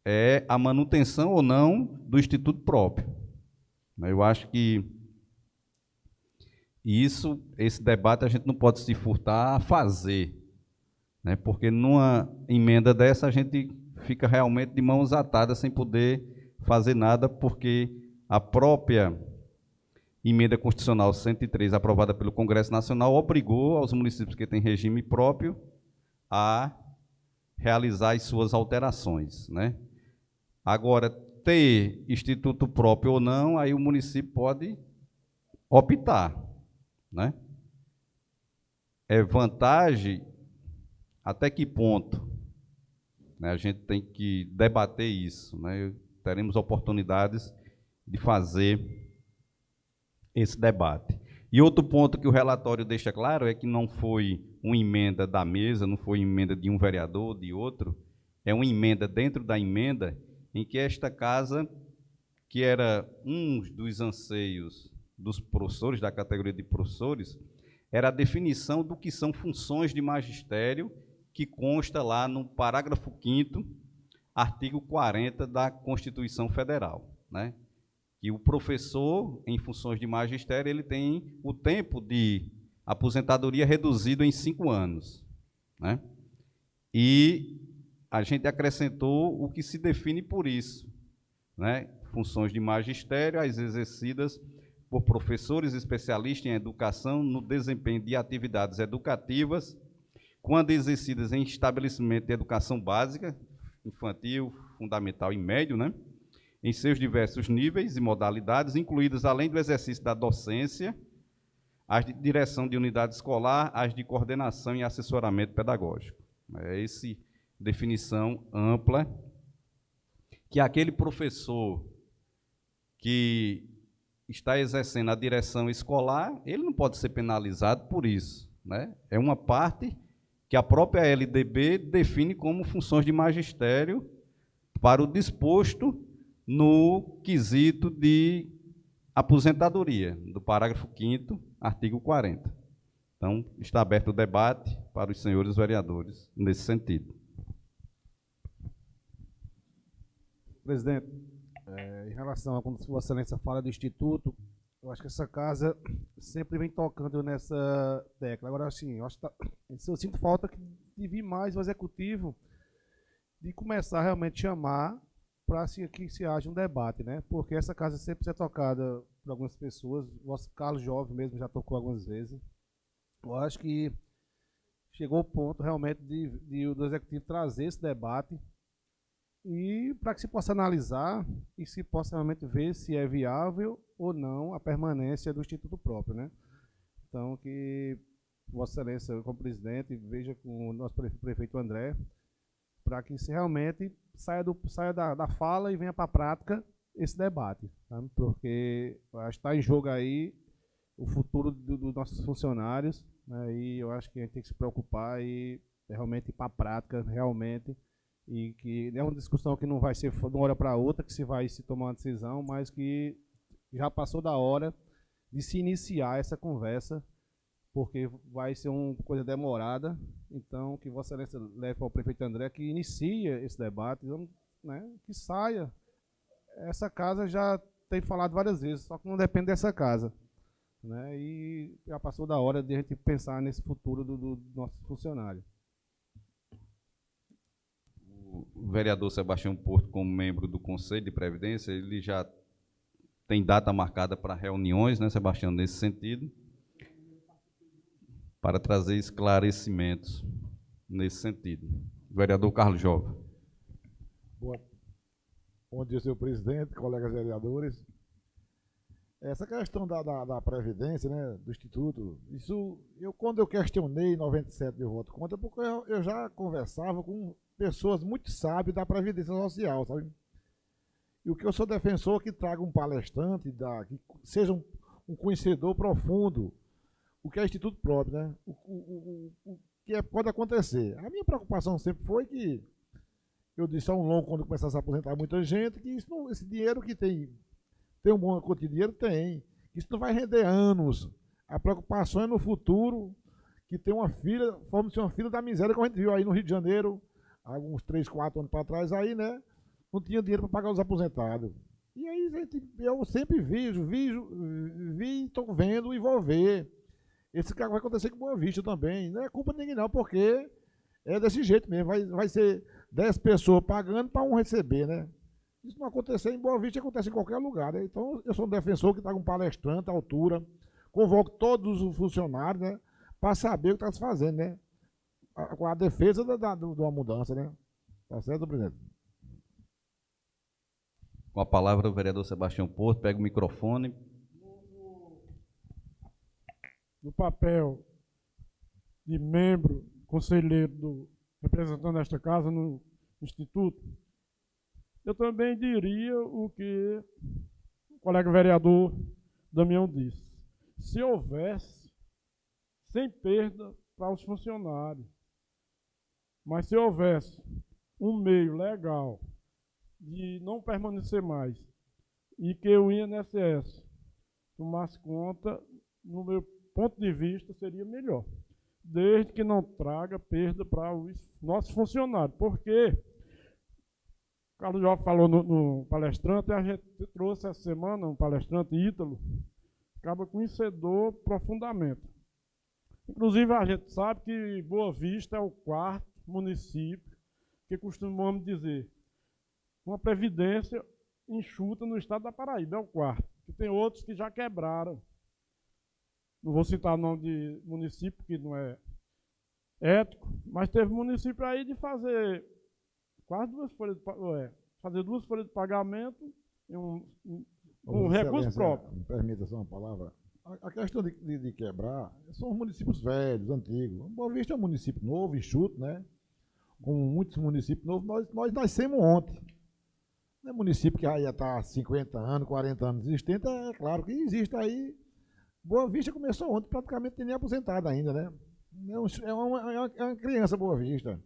é a manutenção ou não do instituto próprio. Eu acho que esse debate a gente não pode se furtar a fazer, né? Porque numa emenda dessa a gente fica realmente de mãos atadas sem poder fazer nada, porque a própria emenda constitucional 103, aprovada pelo Congresso Nacional, obrigou aos municípios que têm regime próprio a realizar as suas alterações, né? Agora, ter instituto próprio ou não, aí o município pode optar, né? É vantagem até que ponto, né? A gente tem que debater isso, né? Teremos oportunidades de fazer esse debate. E outro ponto que o relatório deixa claro é que não foi uma emenda da mesa, não foi emenda de um vereador, de outro, é uma emenda dentro da emenda em que esta casa, que era um dos anseios dos professores, da categoria de professores, era a definição do que são funções de magistério, que consta lá no parágrafo 5º, artigo 40 da Constituição Federal, né? Que o professor, em funções de magistério, ele tem o tempo de aposentadoria reduzido em 5 anos, né? E a gente acrescentou o que se define por isso, né? Funções de magistério, as exercidas por professores especialistas em educação no desempenho de atividades educativas, quando exercidas em estabelecimento de educação básica, infantil, fundamental e médio, né? Em seus diversos níveis e modalidades, incluídas, além do exercício da docência, as de direção de unidade escolar, as de coordenação e assessoramento pedagógico. É essa definição ampla que aquele professor que está exercendo a direção escolar, ele não pode ser penalizado por isso, né? É uma parte que a própria LDB define como funções de magistério para o disposto no quesito de aposentadoria, do parágrafo 5º, artigo 40. Então, está aberto o debate para os senhores vereadores nesse sentido. Presidente, em relação a quando Vossa Excelência fala do Instituto, eu acho que essa casa sempre vem tocando nessa tecla. Agora, assim, eu sinto falta de vir mais o Executivo, de começar realmente a chamar para que se haja um debate, né? Porque essa casa sempre é tocada por algumas pessoas, o nosso Carlos Jovem mesmo já tocou algumas vezes. Eu acho que chegou o ponto realmente do Executivo trazer esse debate e para que se possa analisar e se possa realmente ver se é viável ou não a permanência do Instituto próprio, né? Então, que Vossa Excelência, como presidente, veja com o nosso prefeito André, para que se realmente saia da fala e venha para a prática esse debate, tá? Porque eu acho que está em jogo aí o futuro dos nossos funcionários, né? E eu acho que a gente tem que se preocupar e realmente ir para a prática, realmente, e que é uma discussão que não vai ser de uma hora para outra, que se vai se tomar uma decisão, mas que já passou da hora de se iniciar essa conversa, porque vai ser uma coisa demorada. Então, que Vossa Excelência leve ao prefeito André que inicie esse debate, né, que saia. Essa casa já tem falado várias vezes, só que não depende dessa casa, né, e já passou da hora de a gente pensar nesse futuro do nosso funcionário. O vereador Sebastião Porto, como membro do Conselho de Previdência, ele já tem data marcada para reuniões, né, Sebastião, nesse sentido, para trazer esclarecimentos nesse sentido. Vereador Carlos Jovem. Bom dia, senhor presidente, colegas vereadores. Essa questão da Previdência, né, do Instituto, isso, quando eu questionei em 97 de voto contra, porque eu já conversava com pessoas muito sábias da Previdência Social, sabe? E o que eu sou defensor é que traga um palestrante, que seja um conhecedor profundo, o que é Instituto próprio, né? O que pode acontecer. A minha preocupação sempre foi que, eu disse ao longo, quando começasse a aposentar muita gente, que esse dinheiro que tem um bom quanto de dinheiro, tem. Isso não vai render anos. A preocupação é no futuro, que tem uma filha, forma-se uma filha da miséria, como a gente viu aí no Rio de Janeiro, há uns 3, 4 anos para trás, aí, né? Não tinha dinheiro para pagar os aposentados. E aí, eu sempre vi, estou vendo e vou ver. Esse cara vai acontecer com Boa Vista também. Não é culpa de ninguém não, porque é desse jeito mesmo. Vai ser 10 pessoas pagando para um receber, né? Isso não acontecer em Boa Vista, acontece em qualquer lugar, né? Então, eu sou um defensor que traga um palestrante à altura, convoco todos os funcionários, né? Para saber o que está se fazendo, né? Com a defesa de uma mudança, né? Tá certo, presidente? Com a palavra o vereador Sebastião Porto, pega o microfone. No papel de membro, conselheiro representando esta casa no Instituto, eu também diria o que o colega vereador Damião disse. Se houvesse, sem perda para os funcionários, mas se houvesse um meio legal de não permanecer mais e que o INSS tomasse conta, no meu ponto de vista, seria melhor. Desde que não traga perda para os nossos funcionários. Porque o Carlos Jovem falou no palestrante, a gente trouxe essa semana um palestrante ítalo, acaba conhecedor profundamente. Inclusive, a gente sabe que Boa Vista é o 4º município que costumamos dizer uma previdência enxuta no estado da Paraíba, é o 4º. que tem outros que já quebraram. Não vou citar o nome de município, que não é ético, mas teve município aí de fazer quase fazer 2 folhas de pagamento e um recurso próprio. Me permita só uma palavra. A questão de quebrar são os municípios velhos, antigos. Boa Vista é um município novo, enxuto, né? Como muitos municípios novos, nós nascemos ontem. Não é município que já está há 50 anos, 40 anos existente, é claro que existe aí. Boa Vista começou ontem, praticamente tem nem aposentado ainda, né? É uma criança Boa Vista.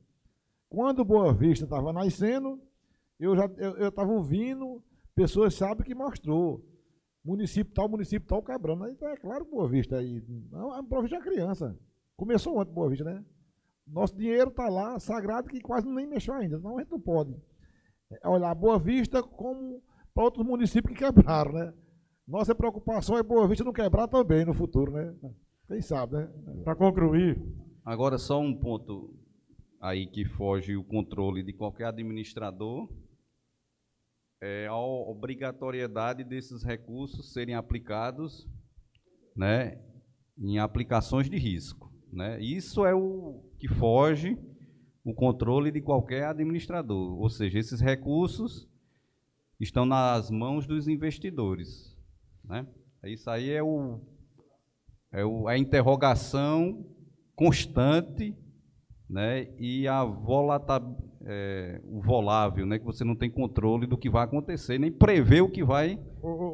Quando Boa Vista estava nascendo, eu estava ouvindo, pessoas sabem que mostrou. Município tal quebrando. Então é claro Boa Vista aí. Boa Vista é uma criança. Começou ontem Boa Vista, né? Nosso dinheiro está lá, sagrado, que quase nem mexeu ainda. Então a gente não pode olhar Boa Vista como para outros municípios que quebraram, né? Nossa preocupação é Boa Vista não quebrar também no futuro, né? Quem sabe, né? Para concluir. Agora, só um ponto aí que foge o controle de qualquer administrador, é a obrigatoriedade desses recursos serem aplicados, né, em aplicações de risco, né? Isso é o que foge o controle de qualquer administrador, ou seja, esses recursos estão nas mãos dos investidores, né? Isso aí é a interrogação constante, né, e o volável, né, que você não tem controle do que vai acontecer, nem prever o que vai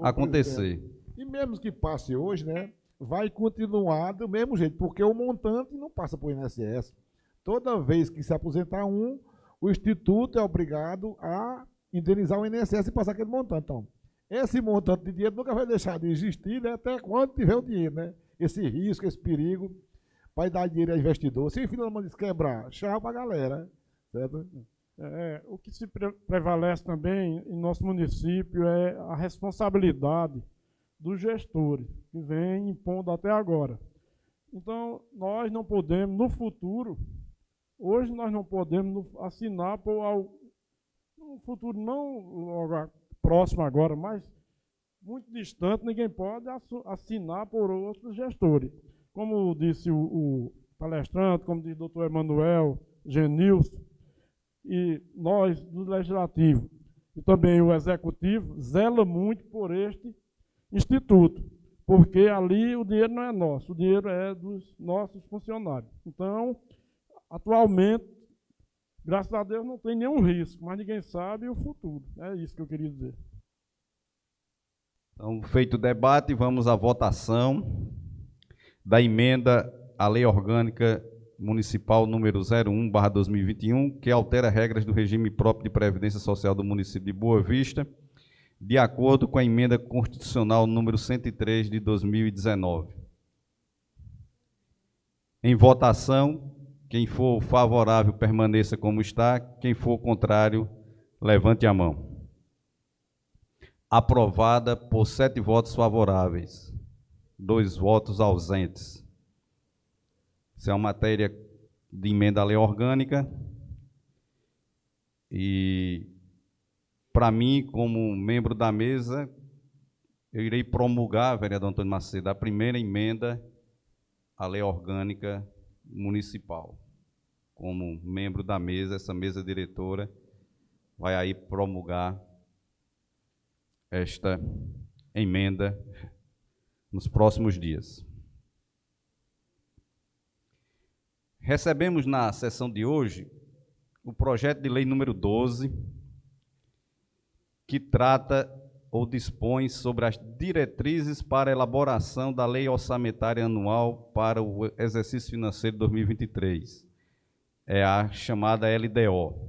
acontecer. E mesmo que passe hoje, né, vai continuar do mesmo jeito, porque o montante não passa por INSS. Toda vez que se aposentar o Instituto é obrigado a indenizar o INSS e passar aquele montante. Então, esse montante de dinheiro nunca vai deixar de existir, né, até quando tiver o dinheiro, né? Esse risco, esse perigo, vai dar dinheiro ao investidor. Se finalmente quebrar, tchau para a galera, certo? O que se prevalece também em nosso município é a responsabilidade dos gestores, que vem impondo até agora. Então, nós não podemos, no futuro, hoje nós não podemos assinar por um futuro não próximo agora, mas muito distante, ninguém pode assinar por outros gestores. Como disse o palestrante, como disse o doutor Emanuel, Genilson, e nós do Legislativo e também o Executivo zela muito por este instituto, porque ali o dinheiro não é nosso, o dinheiro é dos nossos funcionários. Então, atualmente, graças a Deus, não tem nenhum risco, mas ninguém sabe o futuro. É isso que eu queria dizer. Então, feito o debate, vamos à votação da emenda à Lei Orgânica Municipal número 01/2021, que altera regras do regime próprio de previdência social do município de Boa Vista, de acordo com a emenda constitucional número 103 de 2019. Em votação, quem for favorável permaneça como está, quem for contrário, levante a mão. Aprovada por 7 votos favoráveis, 2 votos ausentes. Isso é uma matéria de emenda à lei orgânica e, para mim, como membro da mesa, eu irei promulgar, vereador Antônio Macedo, a primeira emenda à lei orgânica municipal. Como membro da mesa, essa mesa diretora vai aí promulgar esta emenda nos próximos dias. Recebemos na sessão de hoje o projeto de lei número 12, que trata ou dispõe sobre as diretrizes para a elaboração da Lei Orçamentária Anual para o exercício financeiro de 2023. É a chamada LDO.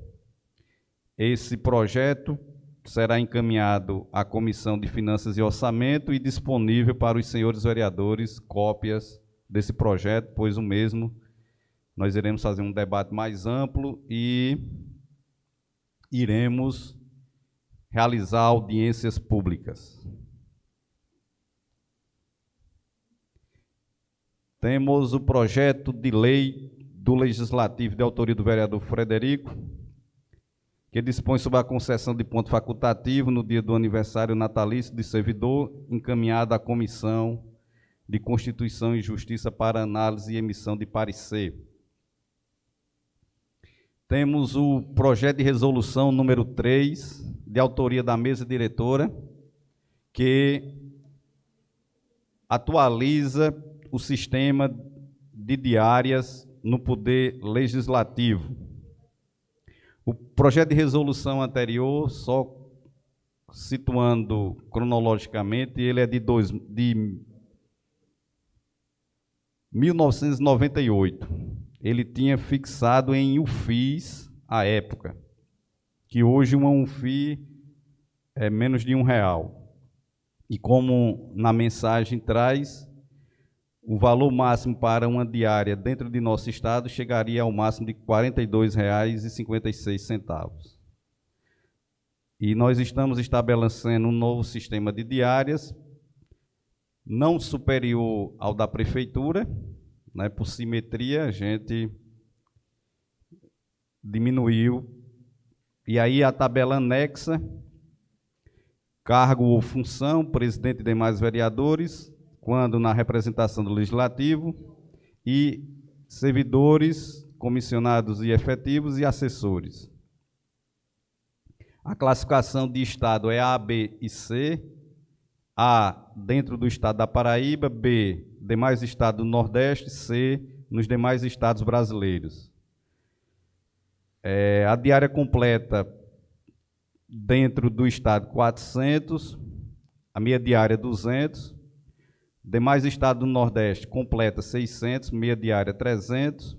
Esse projeto será encaminhado à Comissão de Finanças e Orçamento e disponível para os senhores vereadores cópias desse projeto, pois o mesmo nós iremos fazer um debate mais amplo e iremos realizar audiências públicas. Temos o projeto de lei do Legislativo de autoria do vereador Frederico, que dispõe sobre a concessão de ponto facultativo no dia do aniversário natalício de servidor, encaminhada à Comissão de Constituição e Justiça para análise e emissão de parecer. Temos o projeto de resolução número 3, de autoria da mesa diretora, que atualiza o sistema de diárias no Poder Legislativo. O projeto de resolução anterior, só situando cronologicamente, ele é de 1998. Ele tinha fixado em UFIs à época, que hoje uma UFI é menos de R$1. E como na mensagem traz, o valor máximo para uma diária dentro de nosso estado chegaria ao máximo de R$ 42,56. E nós estamos estabelecendo um novo sistema de diárias, não superior ao da prefeitura, né, por simetria, a gente diminuiu. E aí a tabela anexa, cargo ou função, presidente e demais vereadores, quando na representação do Legislativo, e servidores, comissionados e efetivos e assessores. A classificação de estado é A, B e C. A, dentro do estado da Paraíba, B, demais estados do Nordeste, C, nos demais estados brasileiros. A diária completa, dentro do estado, 400, a meia diária, 200, demais estados do Nordeste, completa, 600, meia diária, 300,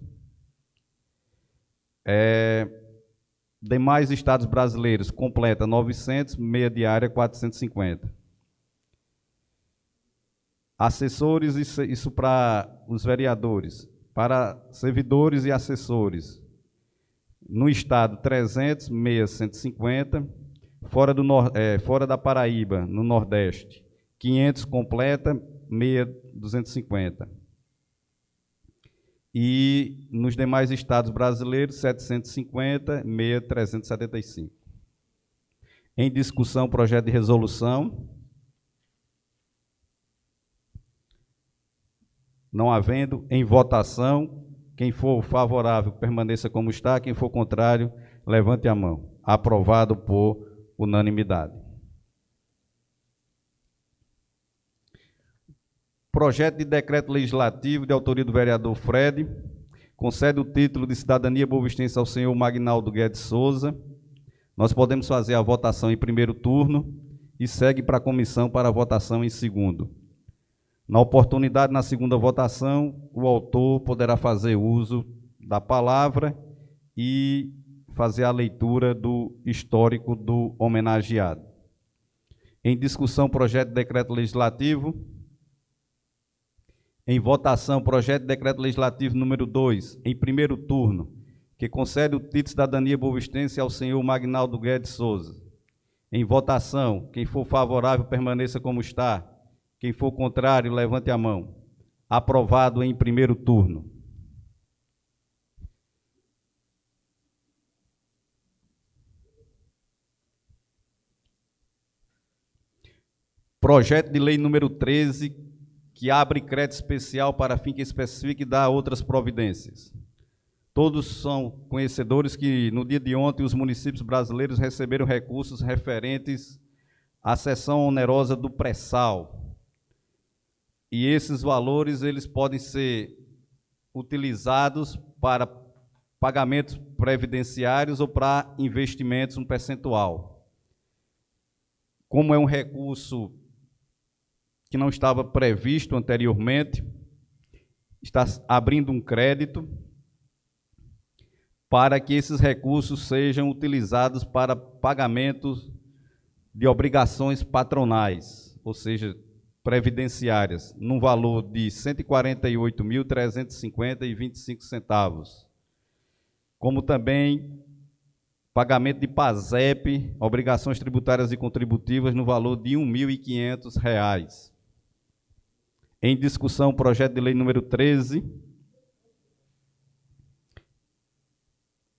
demais estados brasileiros, completa, 900, meia diária, 450. Assessores, isso para os vereadores. Para servidores e assessores, no estado, 300, meia, 150. Fora da Paraíba, no Nordeste, 500 completa, meia, 250. E nos demais estados brasileiros, 750, meia, 375. Em discussão, projeto de resolução. Não havendo, em votação, quem for favorável permaneça como está, quem for contrário, levante a mão. Aprovado por unanimidade. Projeto de decreto legislativo de autoria do vereador Fred, concede o título de cidadania bovistense ao senhor Magnaldo Guedes Souza. Nós podemos fazer a votação em primeiro turno e segue para a comissão para a votação em segundo. Na oportunidade, na segunda votação, o autor poderá fazer uso da palavra e fazer a leitura do histórico do homenageado. Em discussão, projeto de decreto legislativo. Em votação, projeto de decreto legislativo número 2, em primeiro turno, que concede o título de cidadania bovistense ao senhor Magnaldo Guedes Souza. Em votação, quem for favorável permaneça como está. Quem for contrário, levante a mão. Aprovado em primeiro turno. Projeto de lei número 13, que abre crédito especial para fim que especifique e dá outras providências. Todos são conhecedores que no dia de ontem os municípios brasileiros receberam recursos referentes à cessão onerosa do pré-sal. E esses valores eles podem ser utilizados para pagamentos previdenciários ou para investimentos, um percentual. Como é um recurso que não estava previsto anteriormente, está abrindo um crédito para que esses recursos sejam utilizados para pagamentos de obrigações patronais, ou seja, previdenciárias, num valor de R$ 148.350,25, como também pagamento de PASEP, obrigações tributárias e contributivas, no valor de R$ 1.500. Em discussão, projeto de lei número 13,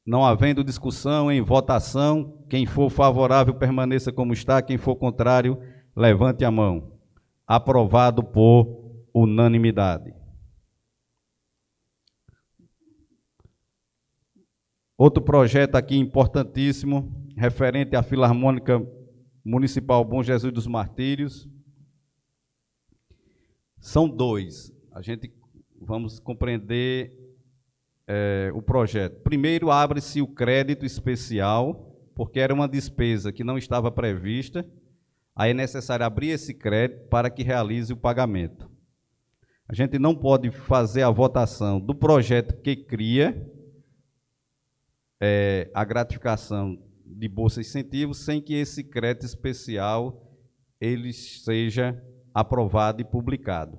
Não havendo discussão, em votação, quem for favorável permaneça como está, quem for contrário, levante a mão. Aprovado por unanimidade. Outro projeto aqui importantíssimo, referente à Filarmônica Municipal Bom Jesus dos Martírios. São dois. A gente vamos compreender o projeto. Primeiro, abre-se o crédito especial, porque era uma despesa que não estava prevista. Aí é necessário abrir esse crédito para que realize o pagamento. A gente não pode fazer a votação do projeto que cria a gratificação de bolsa e incentivos sem que esse crédito especial ele seja aprovado e publicado.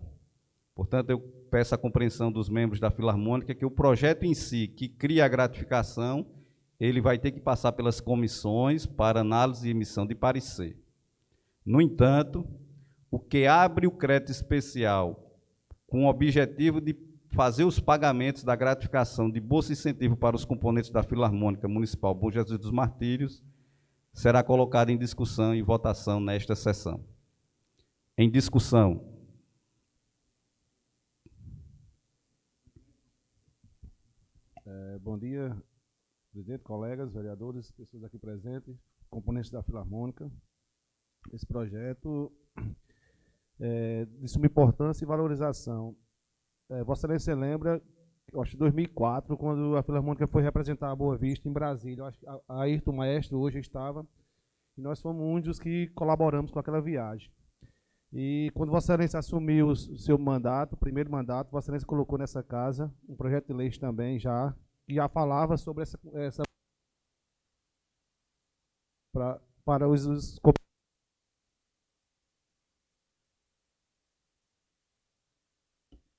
Portanto, eu peço a compreensão dos membros da Filarmônica que o projeto em si, que cria a gratificação, ele vai ter que passar pelas comissões para análise e emissão de parecer. No entanto, o que abre o crédito especial com o objetivo de fazer os pagamentos da gratificação de bolsa e incentivo para os componentes da Filarmônica Municipal Bom Jesus dos Martírios será colocado em discussão e votação nesta sessão. Em discussão. Bom dia, presidente, colegas, vereadores, pessoas aqui presentes, componentes da Filarmônica. Esse projeto de suma importância e valorização. Vossa Excelência lembra, eu acho que em 2004, quando a Filarmônica foi representar a Boa Vista em Brasília. Eu acho que a Ayrton Maestro hoje estava, e nós fomos um dos que colaboramos com aquela viagem. E quando Vossa Excelência assumiu o seu mandato, o primeiro mandato, Vossa Excelência colocou nessa casa um projeto de lei também que já falava sobre essa para os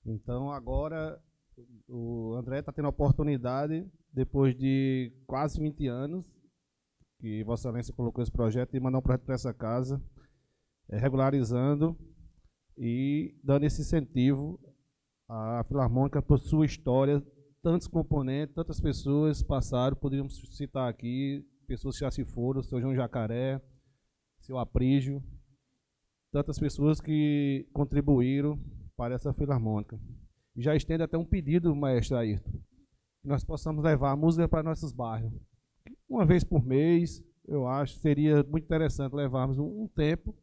Então, agora, o André está tendo a oportunidade, depois de quase 20 anos, que Vossa Excelência colocou esse projeto, de mandar um projeto para essa casa, regularizando e dando esse incentivo à Filarmônica por sua história, tantos componentes, tantas pessoas passaram, poderíamos citar aqui, pessoas que já se foram, o seu João Jacaré, seu Aprígio, tantas pessoas que contribuíram para essa Filarmônica. E já estende até um pedido, maestro Ayrton, que nós possamos levar a música para nossos bairros. Uma vez por mês, eu acho, seria muito interessante levarmos um tempo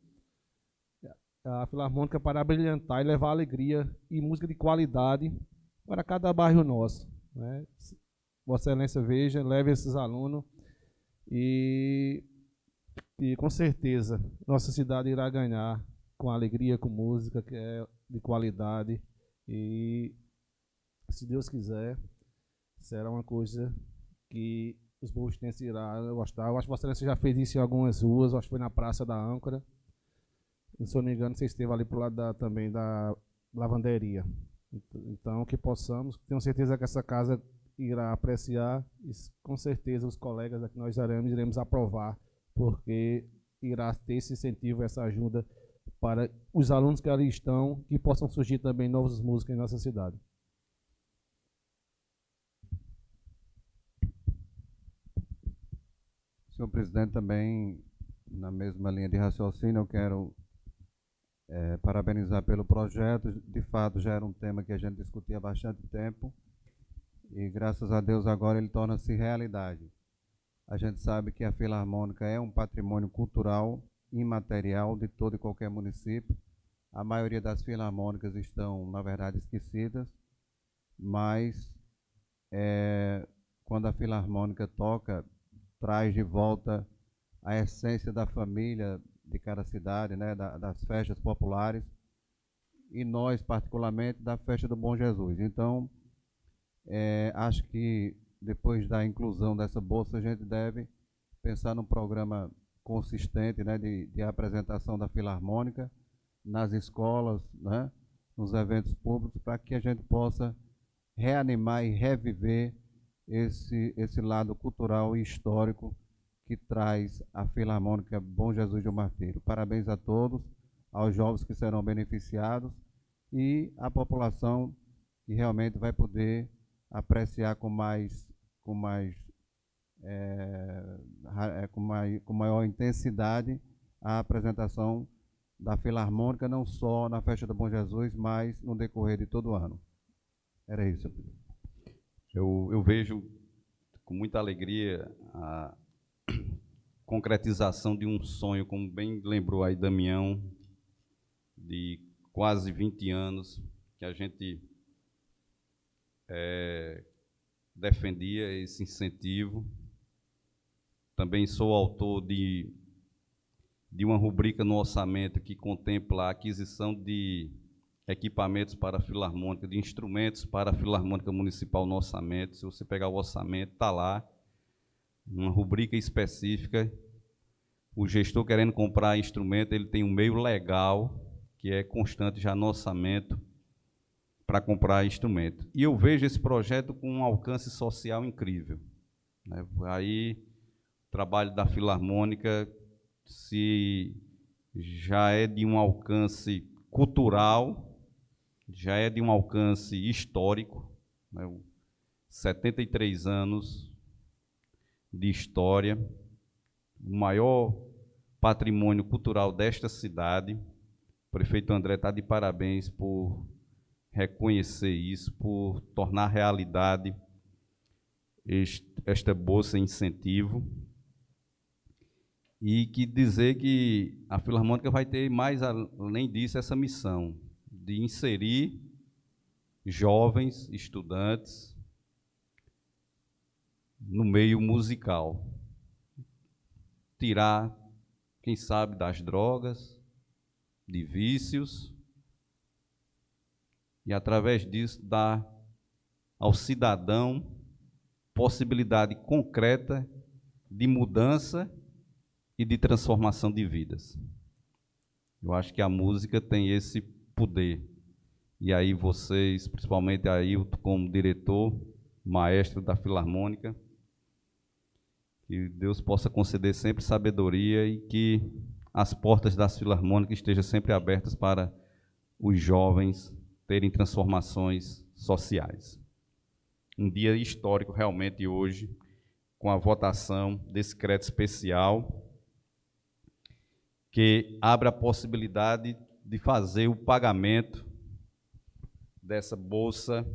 a Filarmônica para brilhantar e levar alegria e música de qualidade para cada bairro nosso, né? Vossa Excelência veja, leve esses alunos e com certeza nossa cidade irá ganhar com alegria, com música que é de qualidade e, se Deus quiser, será uma coisa que os bovistenses irão gostar. Eu acho que Vossa Excelência já fez isso em algumas ruas, acho que foi na Praça da Âncora. Se eu não me engano, você esteve ali para o lado também da lavanderia. Então, que possamos, tenho certeza que essa casa irá apreciar e com certeza os colegas aqui nós iremos aprovar, porque irá ter esse incentivo, essa ajuda para os alunos que ali estão, que possam surgir também novas músicas em nossa cidade. Senhor presidente, também na mesma linha de raciocínio, eu quero parabenizar pelo projeto. De fato, já era um tema que a gente discutia há bastante tempo e, graças a Deus, agora ele torna-se realidade. A gente sabe que a Filarmônica é um patrimônio cultural imaterial de todo e qualquer município. A maioria das filarmônicas estão, na verdade, esquecidas, mas quando a Filarmônica toca, traz de volta a essência da família de cada cidade, né, das festas populares, e nós, particularmente, da festa do Bom Jesus. Então, acho que depois da inclusão dessa bolsa, a gente deve pensar num programa consistente, né, de apresentação da Filarmônica nas escolas, né, nos eventos públicos, para que a gente possa reanimar e reviver esse lado cultural e histórico que traz a Filarmônica Bom Jesus do Martírio. Parabéns a todos, aos jovens que serão beneficiados e à população que realmente vai poder apreciar com mais com maior intensidade a apresentação da Filarmônica, não só na Festa do Bom Jesus, mas no decorrer de todo o ano. Era isso. Eu vejo com muita alegria a concretização de um sonho, como bem lembrou aí Damião, de quase 20 anos, que a gente defendia esse incentivo. Também sou autor de uma rubrica no orçamento que contempla a aquisição de equipamentos para a Filarmônica, de instrumentos para a Filarmônica Municipal no orçamento. Se você pegar o orçamento, está lá, uma rubrica específica. O gestor querendo comprar instrumento, ele tem um meio legal, que é constante já no orçamento, para comprar instrumento. E eu vejo esse projeto com um alcance social incrível, né? Aí, o trabalho da Filarmônica, se já é de um alcance cultural, já é de um alcance histórico, né? 73 anos de história, o maior patrimônio cultural desta cidade. O prefeito André está de parabéns por reconhecer isso, por tornar realidade esta bolsa incentivo. E que dizer que a Filarmônica vai ter, mais além disso, essa missão de inserir jovens, estudantes, no meio musical. Tirar, quem sabe, das drogas, de vícios, e através disso dar ao cidadão possibilidade concreta de mudança e de transformação de vidas. Eu acho que a música tem esse poder. E aí vocês, principalmente Ailton, como diretor, maestro da Filarmônica, que Deus possa conceder sempre sabedoria e que as portas das Filarmônicas estejam sempre abertas para os jovens terem transformações sociais. Um dia histórico realmente hoje, com a votação desse crédito especial, que abre a possibilidade de fazer o pagamento dessa bolsa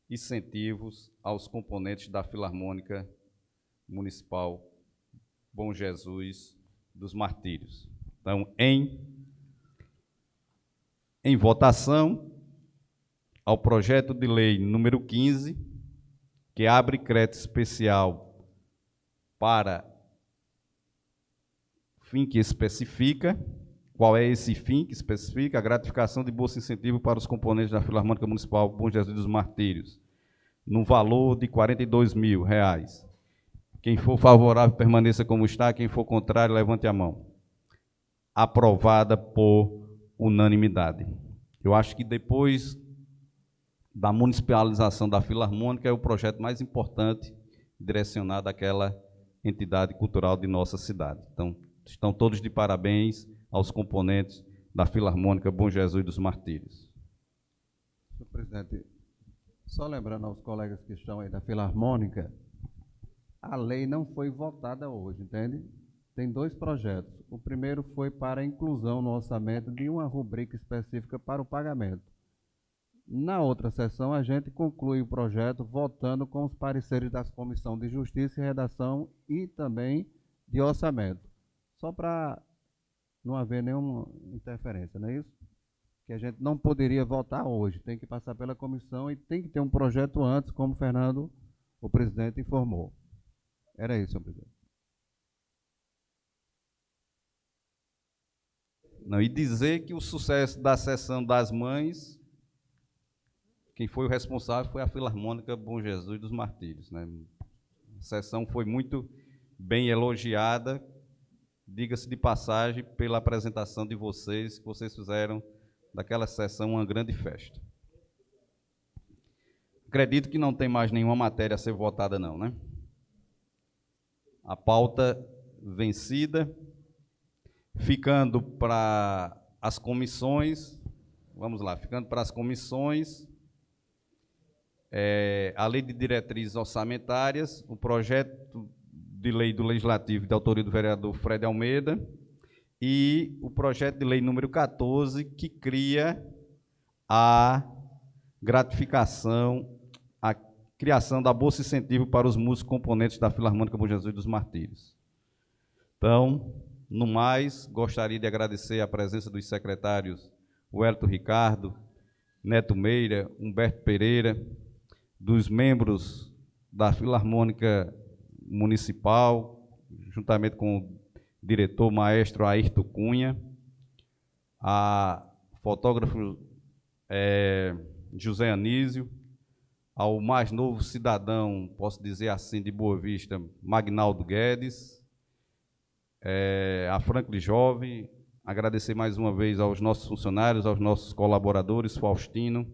incentivos aos componentes da Filarmônica Municipal Bom Jesus dos Martírios. Então, em votação, ao projeto de lei número 15, que abre crédito especial para fim que especifica. Qual é esse fim que especifica? A gratificação de bolsa incentivo para os componentes da Filarmônica Municipal Bom Jesus dos Martírios, no valor de R$ 42.000. Quem for favorável, permaneça como está. Quem for contrário, levante a mão. Aprovada por unanimidade. Eu acho que depois da municipalização da Filarmônica é o projeto mais importante direcionado àquela entidade cultural de nossa cidade. Então, estão todos de parabéns aos componentes da Filarmônica Bom Jesus dos Martírios. Senhor presidente, só lembrando aos colegas que estão aí da Filarmônica, a lei não foi votada hoje, entende? Tem dois projetos. O primeiro foi para a inclusão no orçamento de uma rubrica específica para o pagamento. Na outra sessão, a gente conclui o projeto votando com os pareceres das comissões de Justiça e Redação e também de Orçamento. Só para não haver nenhuma interferência, não é isso? Que a gente não poderia votar hoje, tem que passar pela comissão e tem que ter um projeto antes, como o Fernando, o presidente, informou. Era isso, senhor presidente. Não, e dizer que o sucesso da sessão das mães, quem foi o responsável foi a Filarmônica Bom Jesus dos Martírios, né? A sessão foi muito bem elogiada, diga-se de passagem, pela apresentação de vocês, que vocês fizeram daquela sessão uma grande festa. Acredito que não tem mais nenhuma matéria a ser votada não, né? A pauta vencida, ficando para as comissões, vamos lá, ficando para as comissões, a Lei de Diretrizes Orçamentárias, o projeto de lei do Legislativo de autoria do vereador Fred Almeida e o projeto de lei número 14, que cria a gratificação, a criação da Bolsa Incentivo para os músicos componentes da Filarmônica Bom Jesus dos Martírios. Então, no mais, gostaria de agradecer a presença dos secretários Wellington Ricardo, Neto Meira, Humberto Pereira, dos membros da Filarmônica Municipal, juntamente com o diretor maestro Ayrton Cunha, a fotógrafo José Anísio, ao mais novo cidadão, posso dizer assim, de Boa Vista, Magnaldo Guedes, a Franklin Jovem, agradecer mais uma vez aos nossos funcionários, aos nossos colaboradores, Faustino,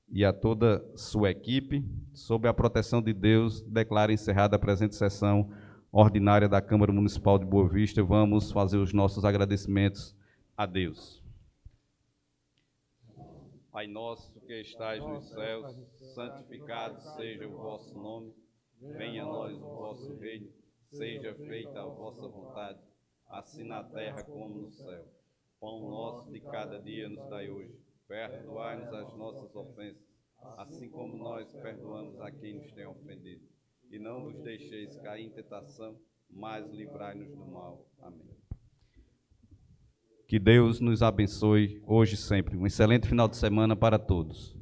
e a toda sua equipe. Sob a proteção de Deus, declaro encerrada a presente sessão ordinária da Câmara Municipal de Boa Vista. Vamos fazer os nossos agradecimentos a Deus. Pai nosso que estais nos céus, santificado seja o vosso nome, venha a nós o vosso reino, seja feita a vossa vontade, assim na terra como no céu. Pão nosso de cada dia nos dai hoje. Perdoai-nos as nossas ofensas, assim como nós perdoamos a quem nos tem ofendido. E não nos deixeis cair em tentação, mas livrai-nos do mal. Amém. Que Deus nos abençoe hoje e sempre. Um excelente final de semana para todos.